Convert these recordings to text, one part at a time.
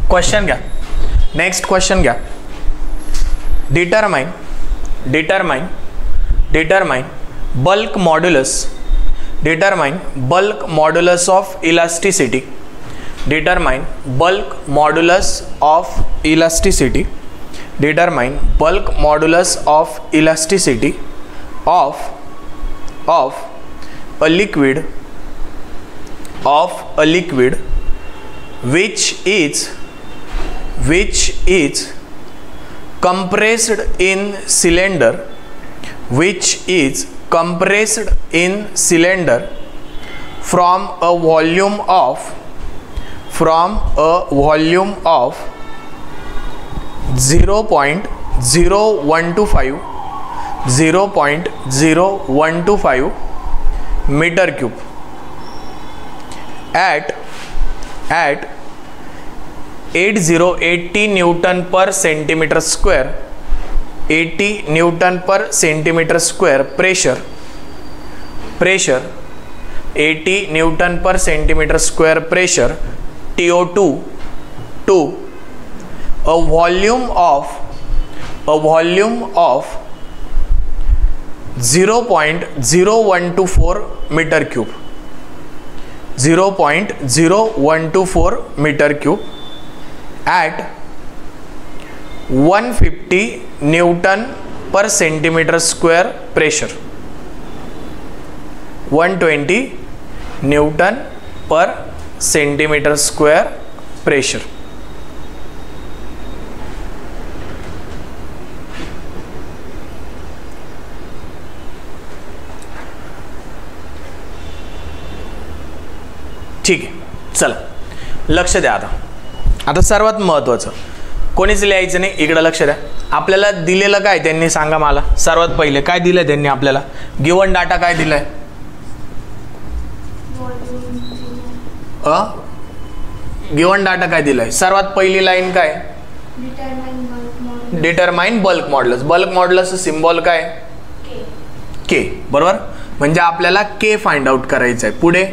Question घ्या, next question घ्या. Determine bulk modulus, determine bulk modulus of elasticity, determine bulk modulus of elasticity, determine bulk modulus of elasticity of a liquid which is compressed in cylinder, which is compressed in cylinder from a volume of 0.0125 meter cube at 80 Newton per centimeter square, 80 Newton per centimeter square pressure, 80 Newton per centimeter square pressure, TO2 to a volume of 0.0124 meter cube, 0.0124 meter cube at 150 Newton per centimeter square pressure, 120 Newton per centimeter square pressure. ठीक आहे, चला लक्ष द्या. आता सर्वात महत्त्वाचं कोणीच लिहायचं नाही, इकडे लक्ष द्या. आपल्याला दिलेलं काय त्यांनी सांगा मला. सर्वात पहिले काय दिलंय त्यांनी आपल्याला, गिवन डाटा काय दिलाय, गिवन डाटा काय दिलाय. सर्वात पहिली लाईन काय, determine bulk modulus. Bulk modulus symbol काय, के, बरोबर. म्हणजे आपल्याला के फाइंड आउट करायचं आहे. पुढे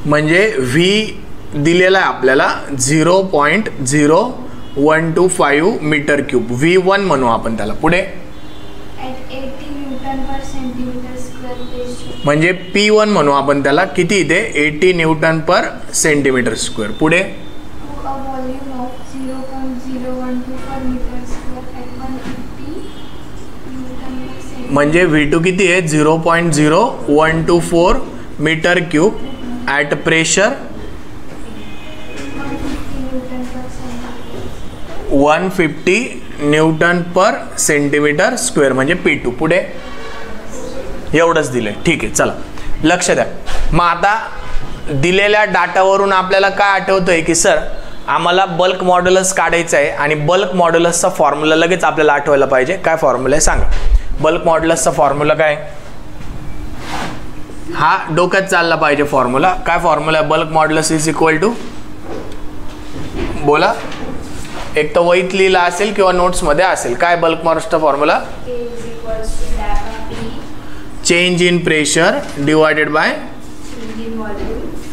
म्हणजे व्ही दिलेला आहे आपल्याला 0.0125 मीटर क्यूब, V1 म्हणू आपण त्याला. पुढे म्हणजे P1 म्हणू आपण त्याला. किती इथे 80 न्यूटन पर सेंटीमीटर स्क्वेअर. पुढे म्हणजे V2 किती आहे 0.0124 metre cube at pressure 150 newton per centimetre square म्हणजे P2. पुढे एवढंच दिलंय. ठीक आहे, चला लक्ष द्या. मग आता दिलेल्या डाटावरून आपल्याला काय आठवतंय की सर आम्हाला बल्क मॉड्युलस काढायचं आहे आणि बल्क मॉड्युलसचा फॉर्म्युला लगेच आपल्याला आठवायला पाहिजे. काय फॉर्म्युला आहे सांगा. बल्क मॉड्युलसचा फॉर्म्युला काय, हा डोक्यात चालला पाहिजे फॉर्म्युला. काय फॉर्म्युला आहे, bulk modulus is equal to, बोला. एक तर वहीत लिहिला असेल किंवा नोट्स मध्ये असेल. काय बल्क मॉड्युलसचा formula, change in pressure divided by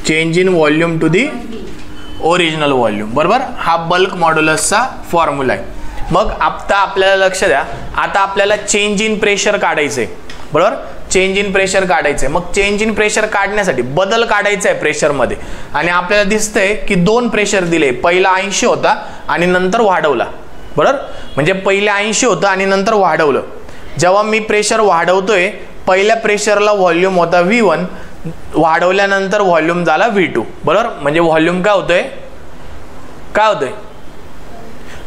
change in volume to the original volume, बरोबर. हा बल्क मॉड्युलसचा फॉर्म्युला आहे. मग आता आपल्याला लक्ष द्या. आता आपल्याला चेंज इन प्रेशर काढायचंय, बरोबर. चेंज इन प्रेशर काढायचंय. मग चेंज इन प्रेशर काढण्यासाठी बदल काढायचा आहे प्रेशरमध्ये. आणि आपल्याला दिसतंय की दोन प्रेशर दिले. पहिला 80 होता आणि नंतर वाढवला, बरोबर. म्हणजे पहिले 80 होतं आणि नंतर वाढवलं. जेव्हा मी प्रेशर वाढवतोय, पहिल्या प्रेशरला व्हॉल्यूम होता V1, वाढवल्यानंतर व्हॉल्यूम झाला V2, बरोबर. म्हणजे व्हॉल्यूम काय होतोय,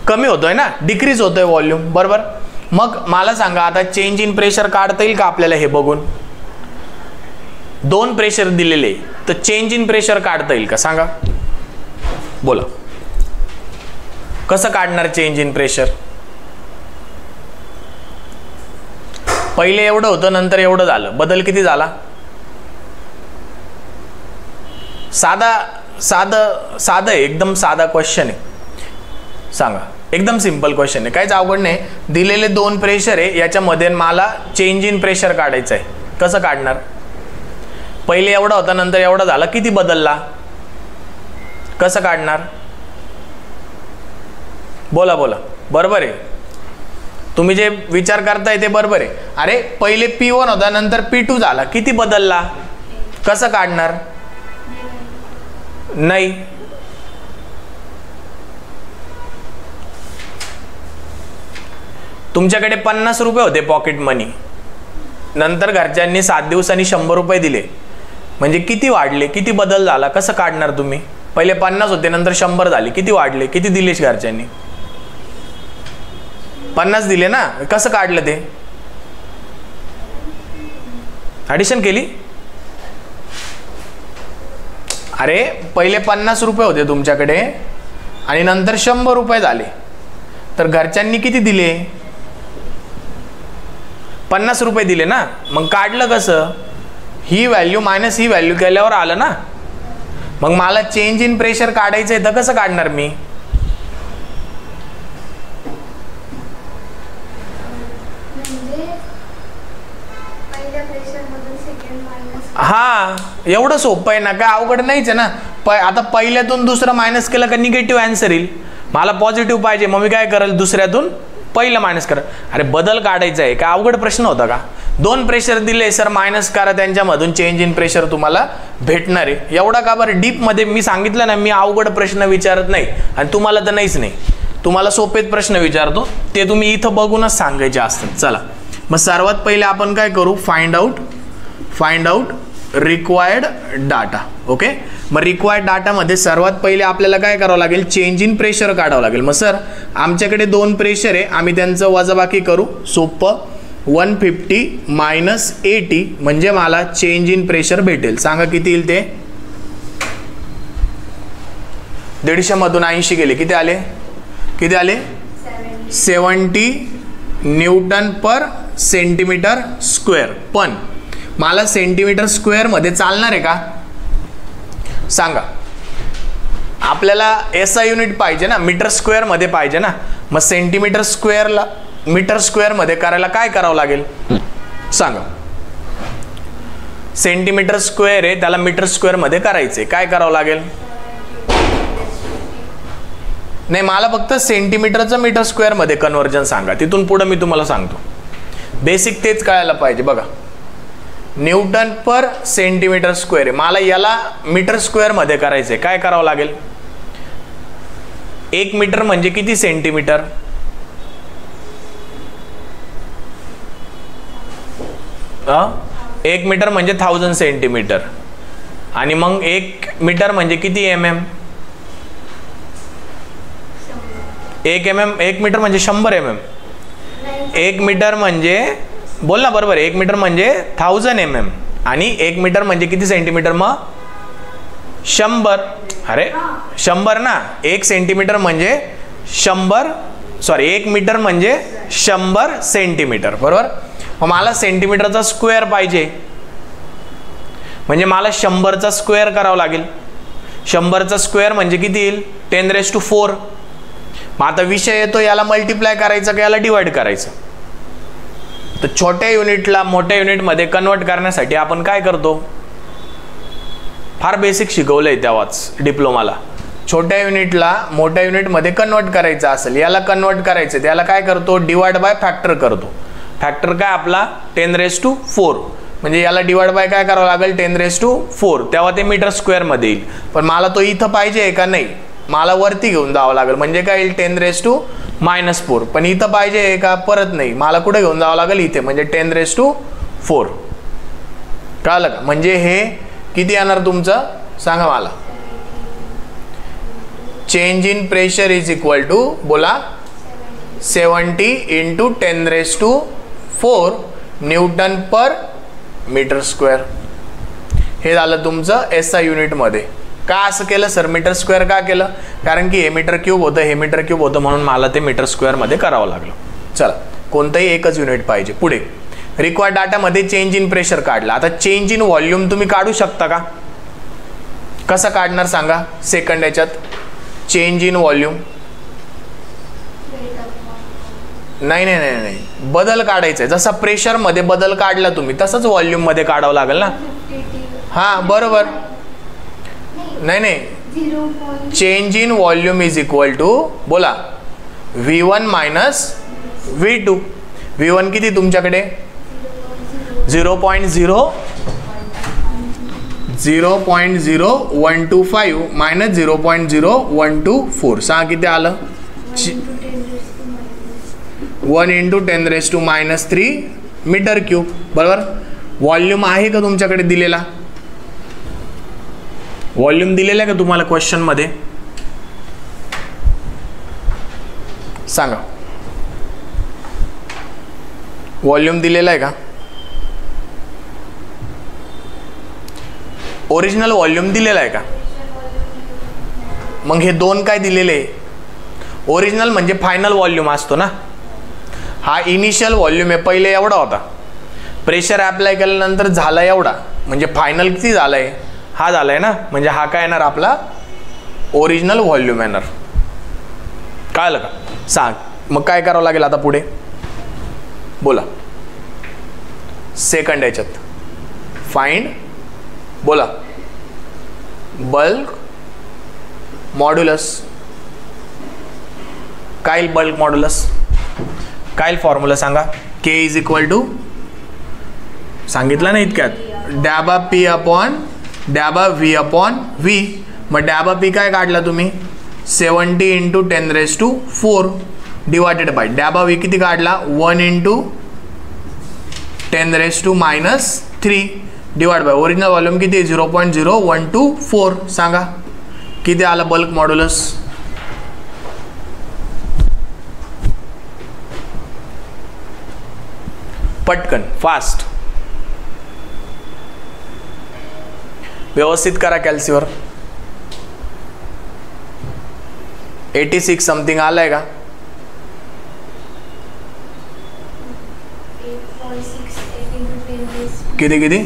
कमी होतोय ना, डिक्रीज होतोय व्हॉल्यूम, बरोबर. मग मला सांगा आता चेंज इन प्रेशर काढता येईल का आपल्याला हे बघून. दोन प्रेशर दिलेले तर चेंज इन प्रेशर काढता येईल का सांगा, बोला. कसं काढणार चेंज इन प्रेशर. पहिले एवढं होतं नंतर एवढं झालं, बदल किती झाला. साधा एकदम साधा क्वेश्चन आहे. सांगा एकदम सिंपल क्वेश्चन आहे, काहीच अवघड नाही. दिलेले 2 प्रेशर आहे, याच्यामध्ये मला चेंज इन प्रेशर काढायचं आहे. कसं काढणार? पहिले एवढा होता, नंतर एवढा झाला, किती बदलला? कसं काढणार? बोला बोला. बरोबर आहे, तुम्ही जे विचार करताय ते बरोबर आहे. अरे पहिले P1 होता, नंतर P2 झाला, किती बदलला? कसं काढणार? नाही. तुमच्याकडे 50 रुपये होते पॉकेट मनी, नंतर घरच्यांनी 7 दिवसांनी 100 रुपये दिले, म्हणजे किती वाढले? किती बदल झाला? कसं काढणार तुम्ही? पहिले 50 होते, नंतर 100 झाले, किती वाढले? किती दिले घरच्यांनी? 50 दिले ना. कसं काढलं ते? ॲडिशन केली? अरे पहिले 50 रुपये होते तुमच्याकडे आणि नंतर 100 रुपये झाले, तर घरच्यांनी किती दिले? 50 रुपये दिले ना. मग काढलं कसं? ही व्हॅल्यू मायनस ही व्हॅल्यू केल्यावर आलं ना. मग मला चेंज इन प्रेशर काढायचं आहे, तर कसं काढणार मी? हा, एवढं सोपं आहे ना, काय अवघड नाहीच आहे ना. आता पहिल्यातून दुसरं मायनस केलं का निगेटिव्ह आन्सर येईल. मला पॉझिटिव्ह पाहिजे, मग मी काय करेल? दुसऱ्यातून पहिलं मायनस करा. अरे बदल काढायचा आहे, काय अवघड प्रश्न होता का? 2 प्रेशर दिले सर, मायनस करा त्यांच्यामधून, चेंज इन प्रेशर तुम्हाला भेटणार आहे. एवढा का बरं डीप मध्ये? मी सांगितलं ना, मी अवघड प्रश्न विचारत नाही, आणि तुम्हाला तर नाहीच नाही. तुम्हाला सोपेच प्रश्न विचारतो, ते तुम्ही इथं बघूनच सांगायचे असतात. चला मग सर्वात पहिले आपण काय करू? Find out required data. Okay, मग रिक्वायर्ड डाटामध्ये सर्वात पहिले आपल्याला काय करावं लागेल? चेंज इन प्रेशर काढावं लागेल. मग सर आमच्याकडे 2 प्रेशर आहे, आम्ही त्यांचं वजाबाकी करू. सोपं. 150 मायनस 80 म्हणजे मला चेंज इन प्रेशर भेटेल. सांगा किती येईल ते? 150 मधून 80 गेले, किती आले? 70 न्यूटन पर सेंटीमीटर स्क्वेअर. पण मला सेंटीमीटर स्क्वेअर मध्ये चालणार आहे का? सांगा. आपल्याला SI युनिट पाहिजे ना, मीटर स्क्वेअर मध्ये पाहिजे ना. मग सेंटीमीटर स्क्वेअरला मीटर स्क्वेअर मध्ये करायला काय करावं लागेल? सांगा. सेंटीमीटर स्क्वेअर आहे, त्याला मीटर स्क्वेअर मध्ये करायचे, काय करावं लागेल? नाही, मला फक्त सेंटीमीटरचं मीटर स्क्वेअर मध्ये कन्वर्जन सांगा, तिथून पुढे मी तुम्हाला सांगतो. बेसिक तेच कळायला पाहिजे. बघा, न्यूटन पर सेंटीमीटर स्क्वेअर आहे, मला याला मीटर स्क्वेअर मध्ये करायचंय, काय करावं लागेल? 1 मीटर म्हणजे किती सेंटीमीटर? एक मीटर म्हणजे 1000 सेंटीमीटर. आणि मग 1 मीटर म्हणजे किती mm? 1 मीटर म्हणजे 100 mm. 1 मीटर म्हणजे, बोल ना बरोबर, 1 मीटर म्हणजे 1000 mm. आणि 1 मीटर म्हणजे किती सेंटीमीटर? मग 100. अरे 100 ना. 1 सेंटीमीटर म्हणजे 100, सॉरी 1 मीटर म्हणजे 100 सेंटीमीटर, बरोबर. मग मला सेंटीमीटरचा स्क्वेअर पाहिजे, म्हणजे मला 100चा स्क्वेअर करावं लागेल. 100चा स्क्वेअर म्हणजे किती येईल? 10⁴. मग आता विषय येतो, याला मल्टिप्लाय करायचं का याला डिवाइड करायचं? तर छोट्या युनिटला मोठ्या युनिटमध्ये कन्वर्ट करण्यासाठी आपण काय करतो? फार बेसिक शिकवलंय तेव्हाच डिप्लोमाला. छोट्या युनिटला मोठ्या युनिटमध्ये कन्वर्ट करायचं असेल, याला कन्वर्ट करायचं, त्याला काय करतो? डिवाइड बाय फॅक्टर करतो. फॅक्टर काय आपला? 10⁴. म्हणजे याला डिवाइड बाय काय करावं लागेल? 10⁴. तेव्हा ते मीटर स्क्वेअर मध्ये येईल. पण मला तो इथं पाहिजे का? नाही, मला वरती घेऊन जावं लागेल. म्हणजे काय येईल? 10⁻⁴. पण इथं पाहिजे का? परत नाही, मला कुठे घेऊन जावं लागेल? इथे. म्हणजे 10⁴. कळलं का? म्हणजे हे किती येणार तुमचं? सांगा मला. Change in pressure is equal to, बोला, 70 × 10⁴ न्यूटन पर मीटर स्क्वेअर. हे झालं तुमचं SI युनिट मध्ये. का असं केलं सर? मीटर स्क्वेअर का केलं? कारण की हे मीटर क्यूब होतं, हे मीटर क्यूब होतं, म्हणून मला ते मीटर स्क्वेअर मध्ये करावं लागलं. चला, कोणतंही एकच युनिट पाहिजे. पुढे रिक्वायर्ड डाटामध्ये चेंज इन प्रेशर काढला. आता चेंज इन व्हॉल्यूम तुम्ही काढू शकता का? कसं काढणार सांगा? सेकंड याच्यात चेंज इन व्हॉल्यूम. नाही नाही नाही नाही, बदल काढायचा आहे. जसा प्रेशरमध्ये बदल काढला तुम्ही तसंच व्हॉल्यूममध्ये काढावं लागेल ना. हां बरोबर. नाही नाही, change in volume is equal to बोला V1 मायनस V2. V1 किती तुमच्याकडे 0.0125 मायनस 0.0124. सांगा किती आलं. 1 × 10⁻³ मीटर क्यूब. बरोबर. व्हॉल्यूम आहे का तुमच्याकडे दिलेला. व्हॉल्यूम दिलेला आहे का तुम्हाला क्वेश्चन मध्ये. सांगा व्हॉल्यूम दिलेला आहे का. ओरिजिनल व्हॉल्यूम दिलेला आहे का. मग हे दोन काय दिलेले आहे. ओरिजिनल म्हणजे फायनल व्हॉल्यूम असतो ना. हा इनिशियल व्हॉल्यूम आहे, पहिले एवढा होता. प्रेशर अप्लाय केल्यानंतर झाला एवढा, म्हणजे फायनल किती झालाय हा झालाय ना. म्हणजे हा काय येणार आपला ओरिजिनल व्हॉल्यूम येणार. कळलं का. सांग मग काय करावं लागेल आता पुढे बोला. सेकंड याच्यात फाइंड बोला बल्क मॉड्युलस. काय बल्क मॉड्युलस, काय फॉर्म्युला सांगा. K इज इक्वल टू सांगितलं ना इतक्यात, डॅबा P अपॉन डॅबा V अपॉन V. मग डॅबा P काय काढला तुम्ही 70 × 10⁻⁴ डिवायडेड बाय डॅबा V किती काढला 1 × 10⁻³ डिवाइड बाय ओरिजिनल व्हॉल्यूम किती 0.0124. सांगा किती आला बल्क मॉड्युलस. पटकन फास्ट व्यवस्थित करा कॅल्सीवर. 86 समथिंग आलाय का. 8.68 किती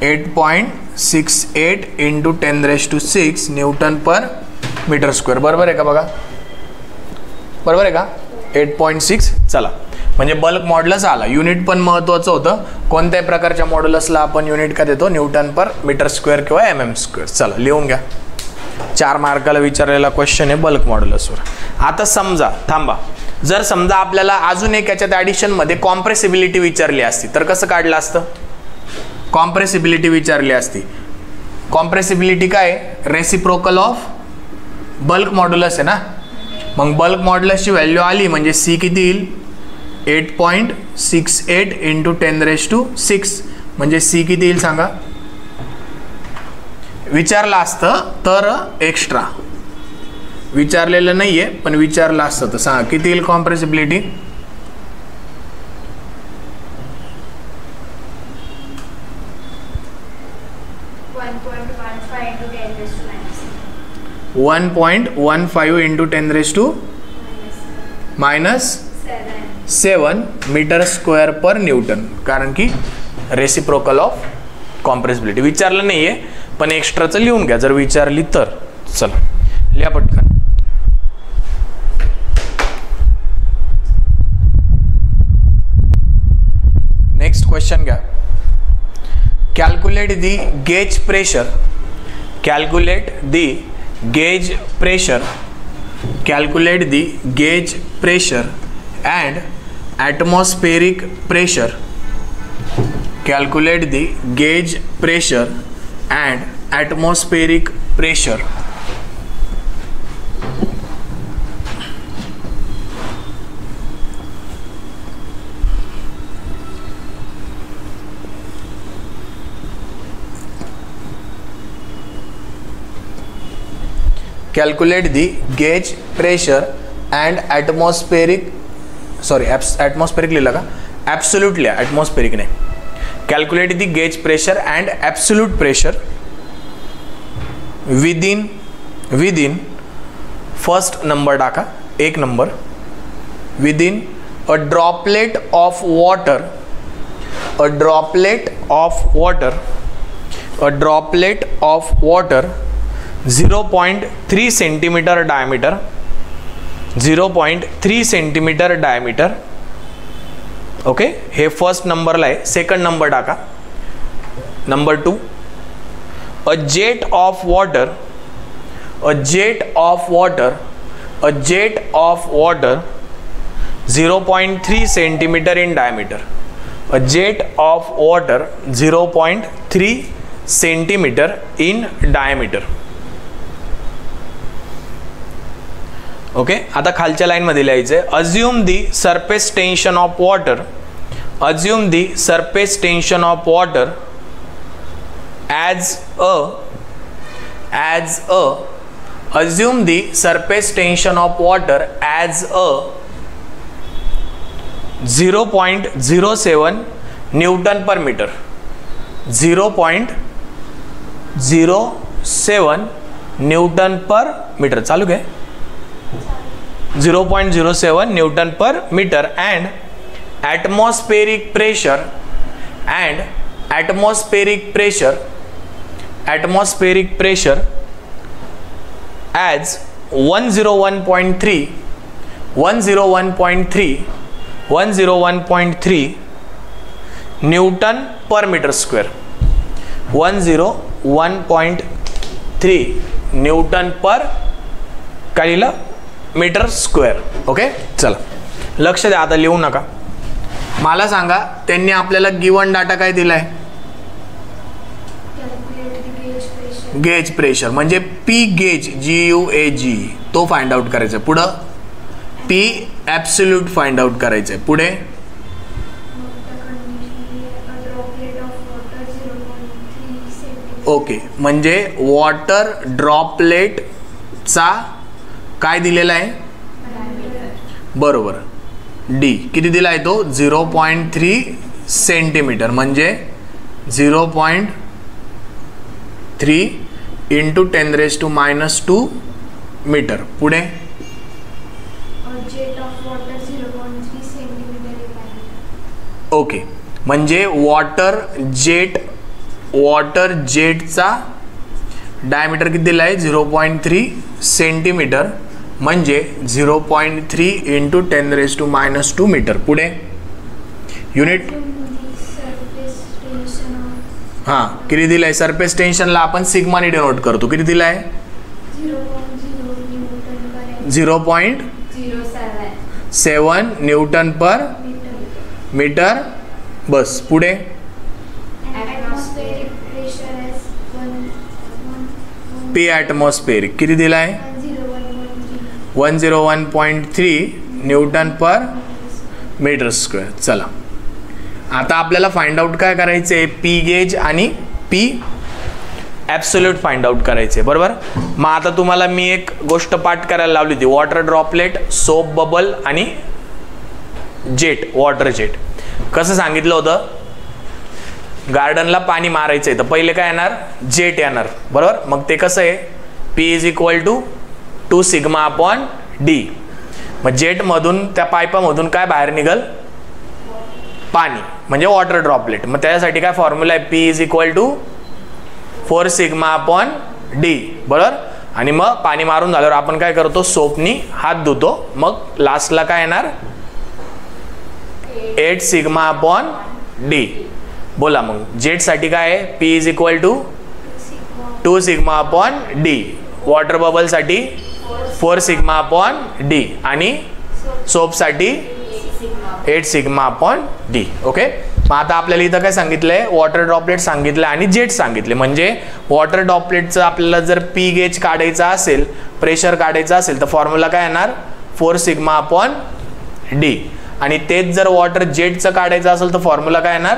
8.68 × 10⁻⁶ न्यूटन पर मीटर स्क्वेअर. बरोबर आहे का बघा. बरोबर आहे का 8.6. चला म्हणजे बल्क मॉड्युलस आला. युनिट पण महत्त्वाचं होतं. कोणत्याही प्रकारच्या मॉड्युलसला आपण युनिट का देतो न्यूटन पर मीटर स्क्वेअर किंवा mm². चला लिहून घ्या. 4 मार्काला विचारलेला क्वेश्चन आहे बल्क मॉड्युलसवर. आता समजा थांबा, जर समजा आपल्याला अजून एक याच्यात ॲडिशनमध्ये कॉम्प्रेसिबिलिटी विचारली असती तर कसं काढलं असतं. कॉम्प्रेसिबिलिटी विचारली असती. कॉम्प्रेसिबिलिटी काय रेसिप्रोकल ऑफ बल्क मॉड्युलस आहे ना. मग बल्क मॉड्युलसची व्हॅल्यू आली म्हणजे C किती येईल 8.68 × 10⁻⁶. म्हणजे C किती येईल सांगा. विचारलं असतं तर एक्स्ट्रा, विचारलेलं नाहीये पण विचारलं असतं तर सांगा किती येईल कॉम्प्रेसिबिलिटी. $1.15 × 10⁻⁷ मीटर स्क्वेअर पर न्यूटन. कारण की रेसिप्रोकल ऑफ कॉम्प्रेसिबिलिटी विचारलं नाहीये पण एक्स्ट्राचं लिहून घ्या जर विचारली तर. चला लिहा पटकन. नेक्स्ट क्वेश्चन घ्या. Calculate the gauge pressure. Calculate the gauge pressure. Calculate the gauge pressure and atmospheric pressure. Calculate the gauge pressure and atmospheric pressure. Calculate the gauge pressure and atmospheric atmospheric लिहिला का absolute लिहा atmospheric नाही. Calculate the gauge pressure and absolute pressure within first number टाका 1 number within a droplet of water 0.3 centimeter diameter 0.3 centimetre diameter. Okay, हे first नंबरला आहे. Second number टाका. Number 2, a jet of water 0.3 centimetre in diameter. A jet of water 0.3 centimeter in diameter. Okay, आता खालच्या line मध्ये लिहायचंय. Assume the surface tension of water. Assume the surface tension of water as a. Assume the surface tension of water as a 0.07 newton per metre. 0.07 newton per metre. चालू काय? 0.07 newton per metre and atmospheric pressure as 101.3 newton per metre square. 101.3 newton per काय लिहिलं? Metre square. Okay, चला लक्ष द्या. आता लिहू नका. मला सांगा, त्यांनी आपल्याला गिवन डाटा काय दिलाय? गेज प्रेशर म्हणजे पी गेज GUAG तो फाइंड आउट करायचा. पुढं पी ॲब्सोल्यूट फाइंड आउट करायचं आहे. पुढे ओके, म्हणजे वॉटर ड्रॉपलेटचा काय दिलेला आहे? बरोबर, डी किती दिला आहे तो? 0.3 सेंटीमीटर म्हणजे 0.3 इंटू 10⁻² मीटर. पुढे ओके, म्हणजे वॉटर जेटचा डायमीटर किती दिला आहे? 0.3 सेंटीमीटर म्हणजे 0.3 इंटू 10⁻² मीटर. पुढे युनिट हां किती दिला आहे? सरफेस टेन्शनला आपण सिग्माने डिनोट करतो. किती दिला आहे? 0.07 न्यूटन पर मीटर. बस. पुढे पी ॲटमॉस्फेरिक किती दिला आहे? 101.3 न्यूटन पर मीटर स्क्वेअर. चला, आता आपल्याला फाइंड आउट काय करायचं आहे? पी गेज आणि पी ॲब्सोल्यूट फाइंड आउट करायचे. बरोबर. मग आता तुम्हाला मी एक गोष्ट पाठ करायला लावली होती. वॉटर ड्रॉपलेट, सोप बबल आणि जेट, वॉटर जेट. कसं सांगितलं होतं? गार्डनला पाणी मारायचंय तर पहिले काय येणार? जेट येणार. बरोबर. मग ते कसं आहे? P = 2 sigma upon D. मग जेट मधून त्या पाईपामधून काय बाहेर निघल? पाणी म्हणजे वॉटर ड्रॉपलेट. मग त्याच्यासाठी काय फॉर्म्युला आहे? P = 4 sigma upon D. बरोबर. आणि मग पाणी मारून झाल्यावर आपण काय करतो? सोपनी हात धुतो. मग लास्टला काय येणार? 8 सिग्मा अपॉन डी. बोला मग जेट साठी काय आहे? P = 2 sigma upon D. Water bubble साठी 4 सिग्मा अपॉन डी आणि सोप साठी 8 सिग्मा अपॉन डी. ओके. मग आता आपल्याला इथं काय सांगितलंय? वॉटर ड्रॉपलेट सांगितलं आणि जेट सांगितले. म्हणजे वॉटर ड्रॉपलेटचं आपल्याला जर पी गेज काढायचा असेल, प्रेशर काढायचं असेल तर फॉर्म्युला काय येणार? 4 सिग्मा अपॉन डी. आणि तेच जर वॉटर जेटचं काढायचं असेल तर फॉर्म्युला काय येणार?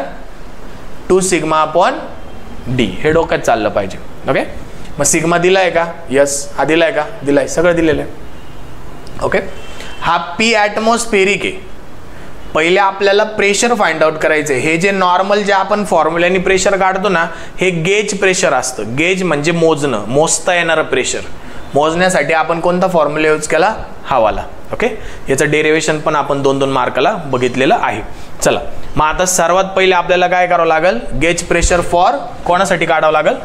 2 सिग्मा अपॉन डी. हे डोक्यात चाललं पाहिजे. ओके. मग सिग्मा दिलाय का? यस. हा दिलाय का? दिलाय. सगळं दिलेलं आहे. ओके. हा पी ॲटमॉस्फेरिक आहे. पहिले आपल्याला प्रेशर फाइंड आउट करायचं आहे. हे जे नॉर्मल जे आपण फॉर्म्युल्याने प्रेशर काढतो ना, हे गेज प्रेशर असतं. गेज म्हणजे मोजणं, मोजता येणारं प्रेशर. मोजण्यासाठी आपण कोणता फॉर्म्युला यूज केला? हा वाला. ओके. याचं डेरिव्हेशन पण आपण 2-2 मार्काला बघितलेलं आहे. चला, मग आता सर्वात पहिले आपल्याला काय करावं लागेल? गेज प्रेशर फॉर कोणासाठी काढावं लागेल?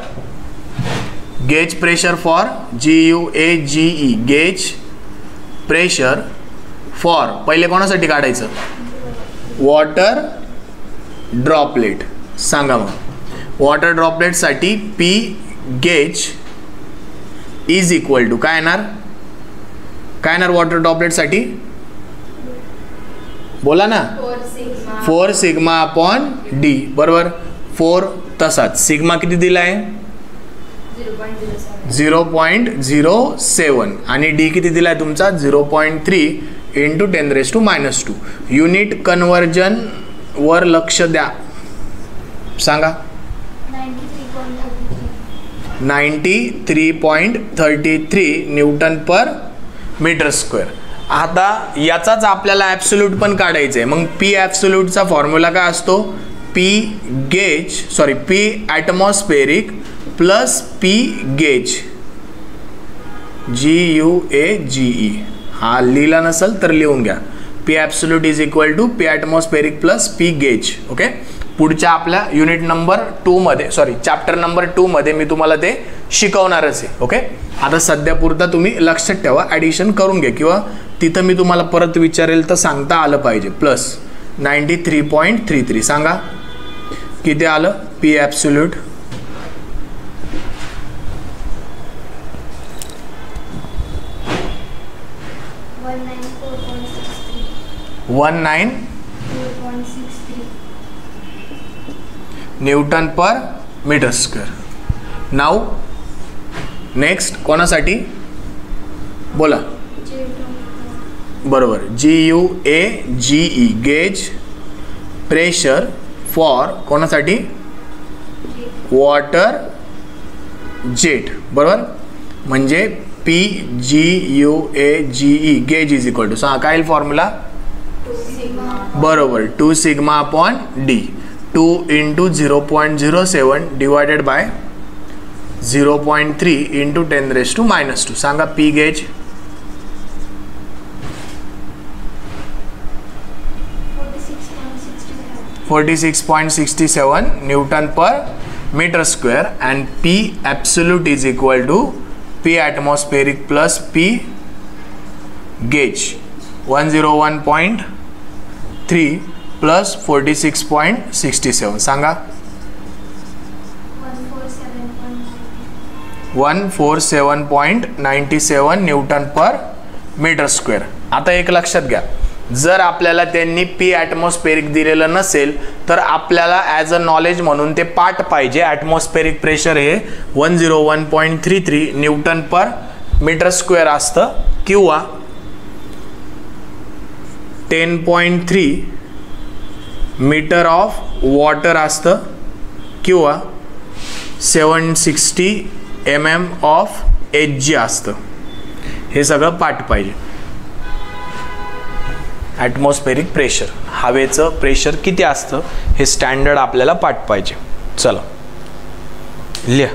Gauge pressure for GUAGE. Gauge pressure for, पहिले कोणासाठी काढायचं, वॉटर ड्रॉपलेट. सांगा मग, वॉटर ड्रॉपलेटसाठी P gauge is equal to काय येणार, काय येणार वॉटर ड्रॉपलेटसाठी, बोला ना, 4 सिग्मा अपॉन डी. बरोबर, 4 तसाच, सिग्मा किती दिला आहे 0.07 आणि डी किती दिला आहे तुमचा 0.3 इंटू 10⁻². युनिट कन्वर्जन वर लक्ष द्या. सांगा 93.33 न्यूटन पर मीटर स्क्वेअर. आता याचाच आपल्याला ॲब्सोल्यूट पण काढायचं आहे. मग पी ॲब्सोल्यूटचा फॉर्म्युला काय असतो, P atmospheric plus P gauge, GUAGE. हा लिहिला नसेल तर लिहून घ्या. P absolute is equal to P atmospheric plus P gauge. Okay, पुढच्या आपल्या युनिट नंबर 2 मध्ये, चॅप्टर नंबर 2 मध्ये मी तुम्हाला ते शिकवणारच आहे. ओके, आता सध्या पुरता तुम्ही लक्षात ठेवा, ॲडिशन करून घ्या किंवा तिथं मी तुम्हाला परत विचारेल तर सांगता आलं पाहिजे. प्लस 93.33 सांगा किती आलं P absolute, 19 newton per metre square. नाव नेक्स्ट कोणासाठी बोला, बरोबर, GUAGE गेज प्रेशर फॉर कोणासाठी, वॉटर जेट. बरोबर, म्हणजे PGUAGE gauge is equal to काय फॉर्म्युला, बरोबर 2 sigma upon D. 2 into 0.07 divided by 0.3 into 10⁻². सांगा P gauge, 46.67 newton per metre square. And P absolute is equal to P atmospheric plus P gauge 101.3 plus 46.67. सांगा 147.97 Newton per metre square. आता एक लक्षात घ्या, जर आपल्याला त्यांनी पी ॲटमॉस्फेरिक दिलेलं नसेल तर आपल्याला ॲज अ नॉलेज म्हणून ते पाठ पाहिजे. ॲटमॉस्फेरिक प्रेशर हे 101.33 न्यूटन पर मीटर स्क्वेअर असतं किंवा 10.3 मीटर ऑफ वॉटर असतं किंवा 760 mm ऑफ HG असतं. हे सगळं पाठ पाहिजे. ॲटमॉस्फेरिक प्रेशर, हवेचं प्रेशर किती असतं हे स्टँडर्ड आपल्याला पाठ पाहिजे. चला लिहा,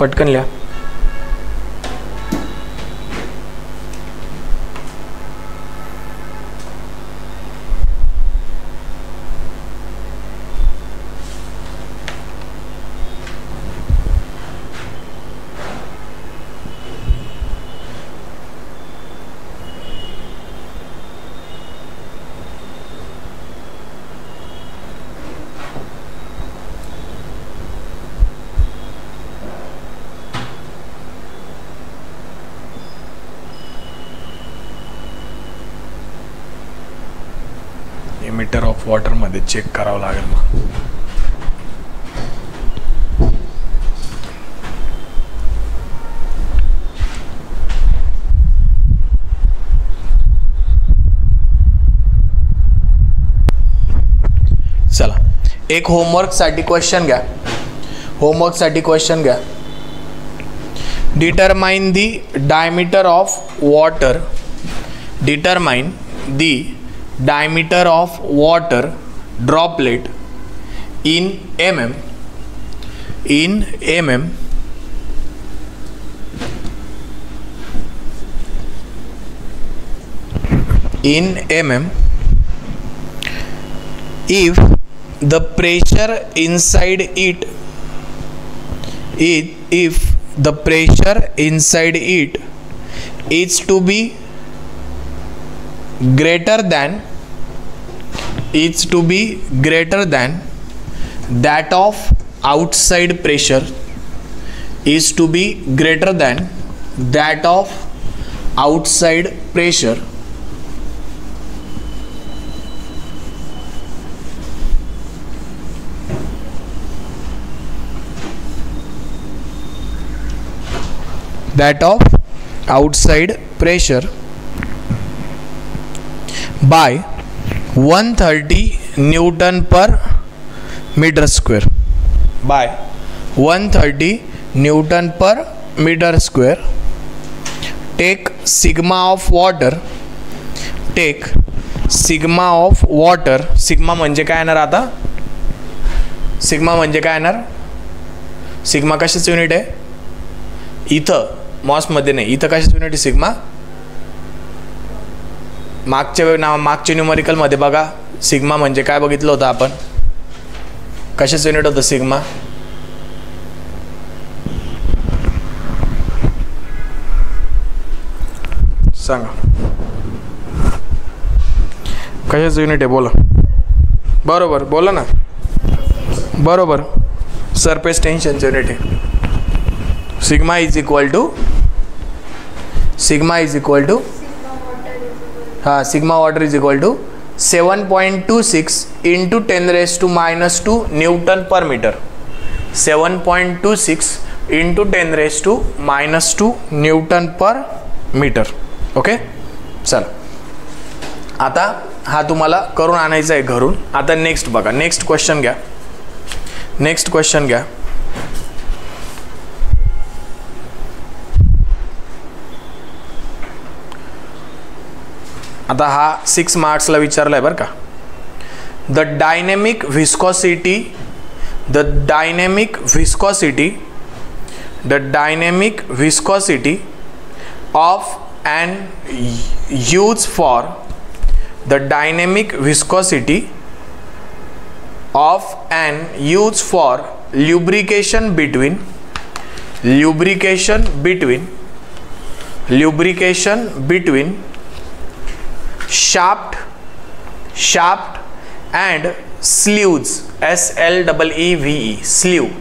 पटकन लिहा. मीटर ऑफ वॉटर मध्ये चेक करावं लागेल मग. चला एक होमवर्क साठी क्वेश्चन घ्या. Determine the diameter of water, determine the diameter of water droplet in mm if the pressure inside it if the pressure inside it is to be greater than that of outside pressure is to be greater than that of outside pressure by 130 Newton per meter square. By 130 Newton per meter square. Take sigma of water. Sigma म्हणजे काय येणार आता? Sigma म्हणजे काय येणार? Sigma कशाचं unit आहे? इथं मॉसमध्ये नाही, इथं कशाचं युनिट आहे सिग्मा? मागच्या न्यूमरिकलमध्ये बघा सिग्मा म्हणजे काय बघितलं होतं आपण? कशाचं युनिट होतं सिग्मा? सांगा कशाचं युनिट आहे? बोला. बरोबर बोला ना. बरोबर सरफेस टेन्शनचं युनिट आहे. Sigma is equal to sigma water is equal to 7.26 into 10⁻² newton per metre. 7.26 into 10⁻² newton per metre. Okay चला आता हा तुम्हाला करून आणायचा आहे घरून. आता नेक्स्ट बघा, नेक्स्ट क्वेश्चन घ्या. आता हा 6 मार्क्सला विचारलाय बरं का. The dynamic viscosity of an used for lubrication between shaft and sleeves. SLEEVE sleeve.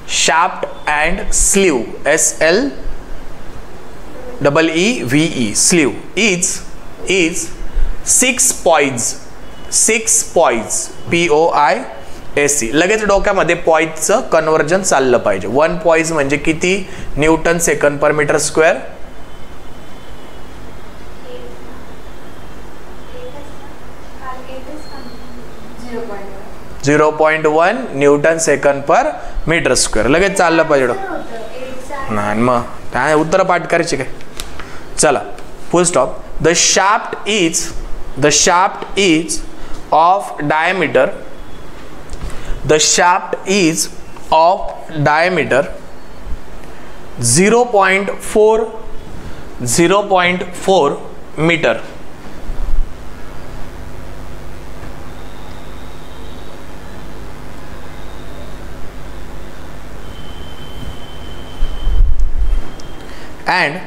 Shaft and sleeve. SLEEVE sleeve is 6 poise. POISE. लगेच डोक्यामध्ये पॉइजचं कन्वर्जन चाललं पाहिजे. 1 पॉइज म्हणजे किती न्यूटन सेकंड पर मीटर स्क्वेअर? 0.1 न्यूटन सेकंड पर मीटर स्क्वेअर. लगेच चाललं पाहिजे. नाही मग काय उत्तर पाठ करायची काय? चला full stop. The shaft is of diameter 0.4 metre. and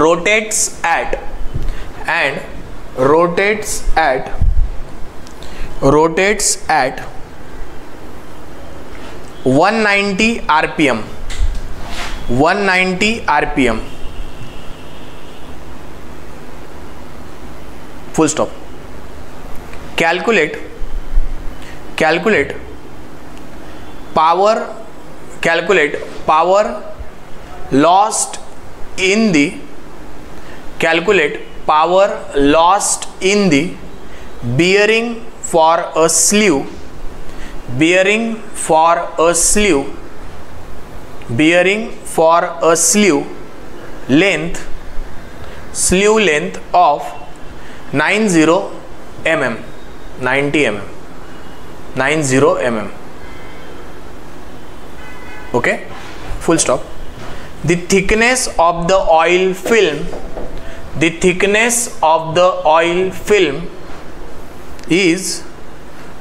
rotates at 190 rpm. full stop. calculate power lost in the bearing for a sleeve sleeve length of 90 mm. Okay, full stop. The thickness of the oil film is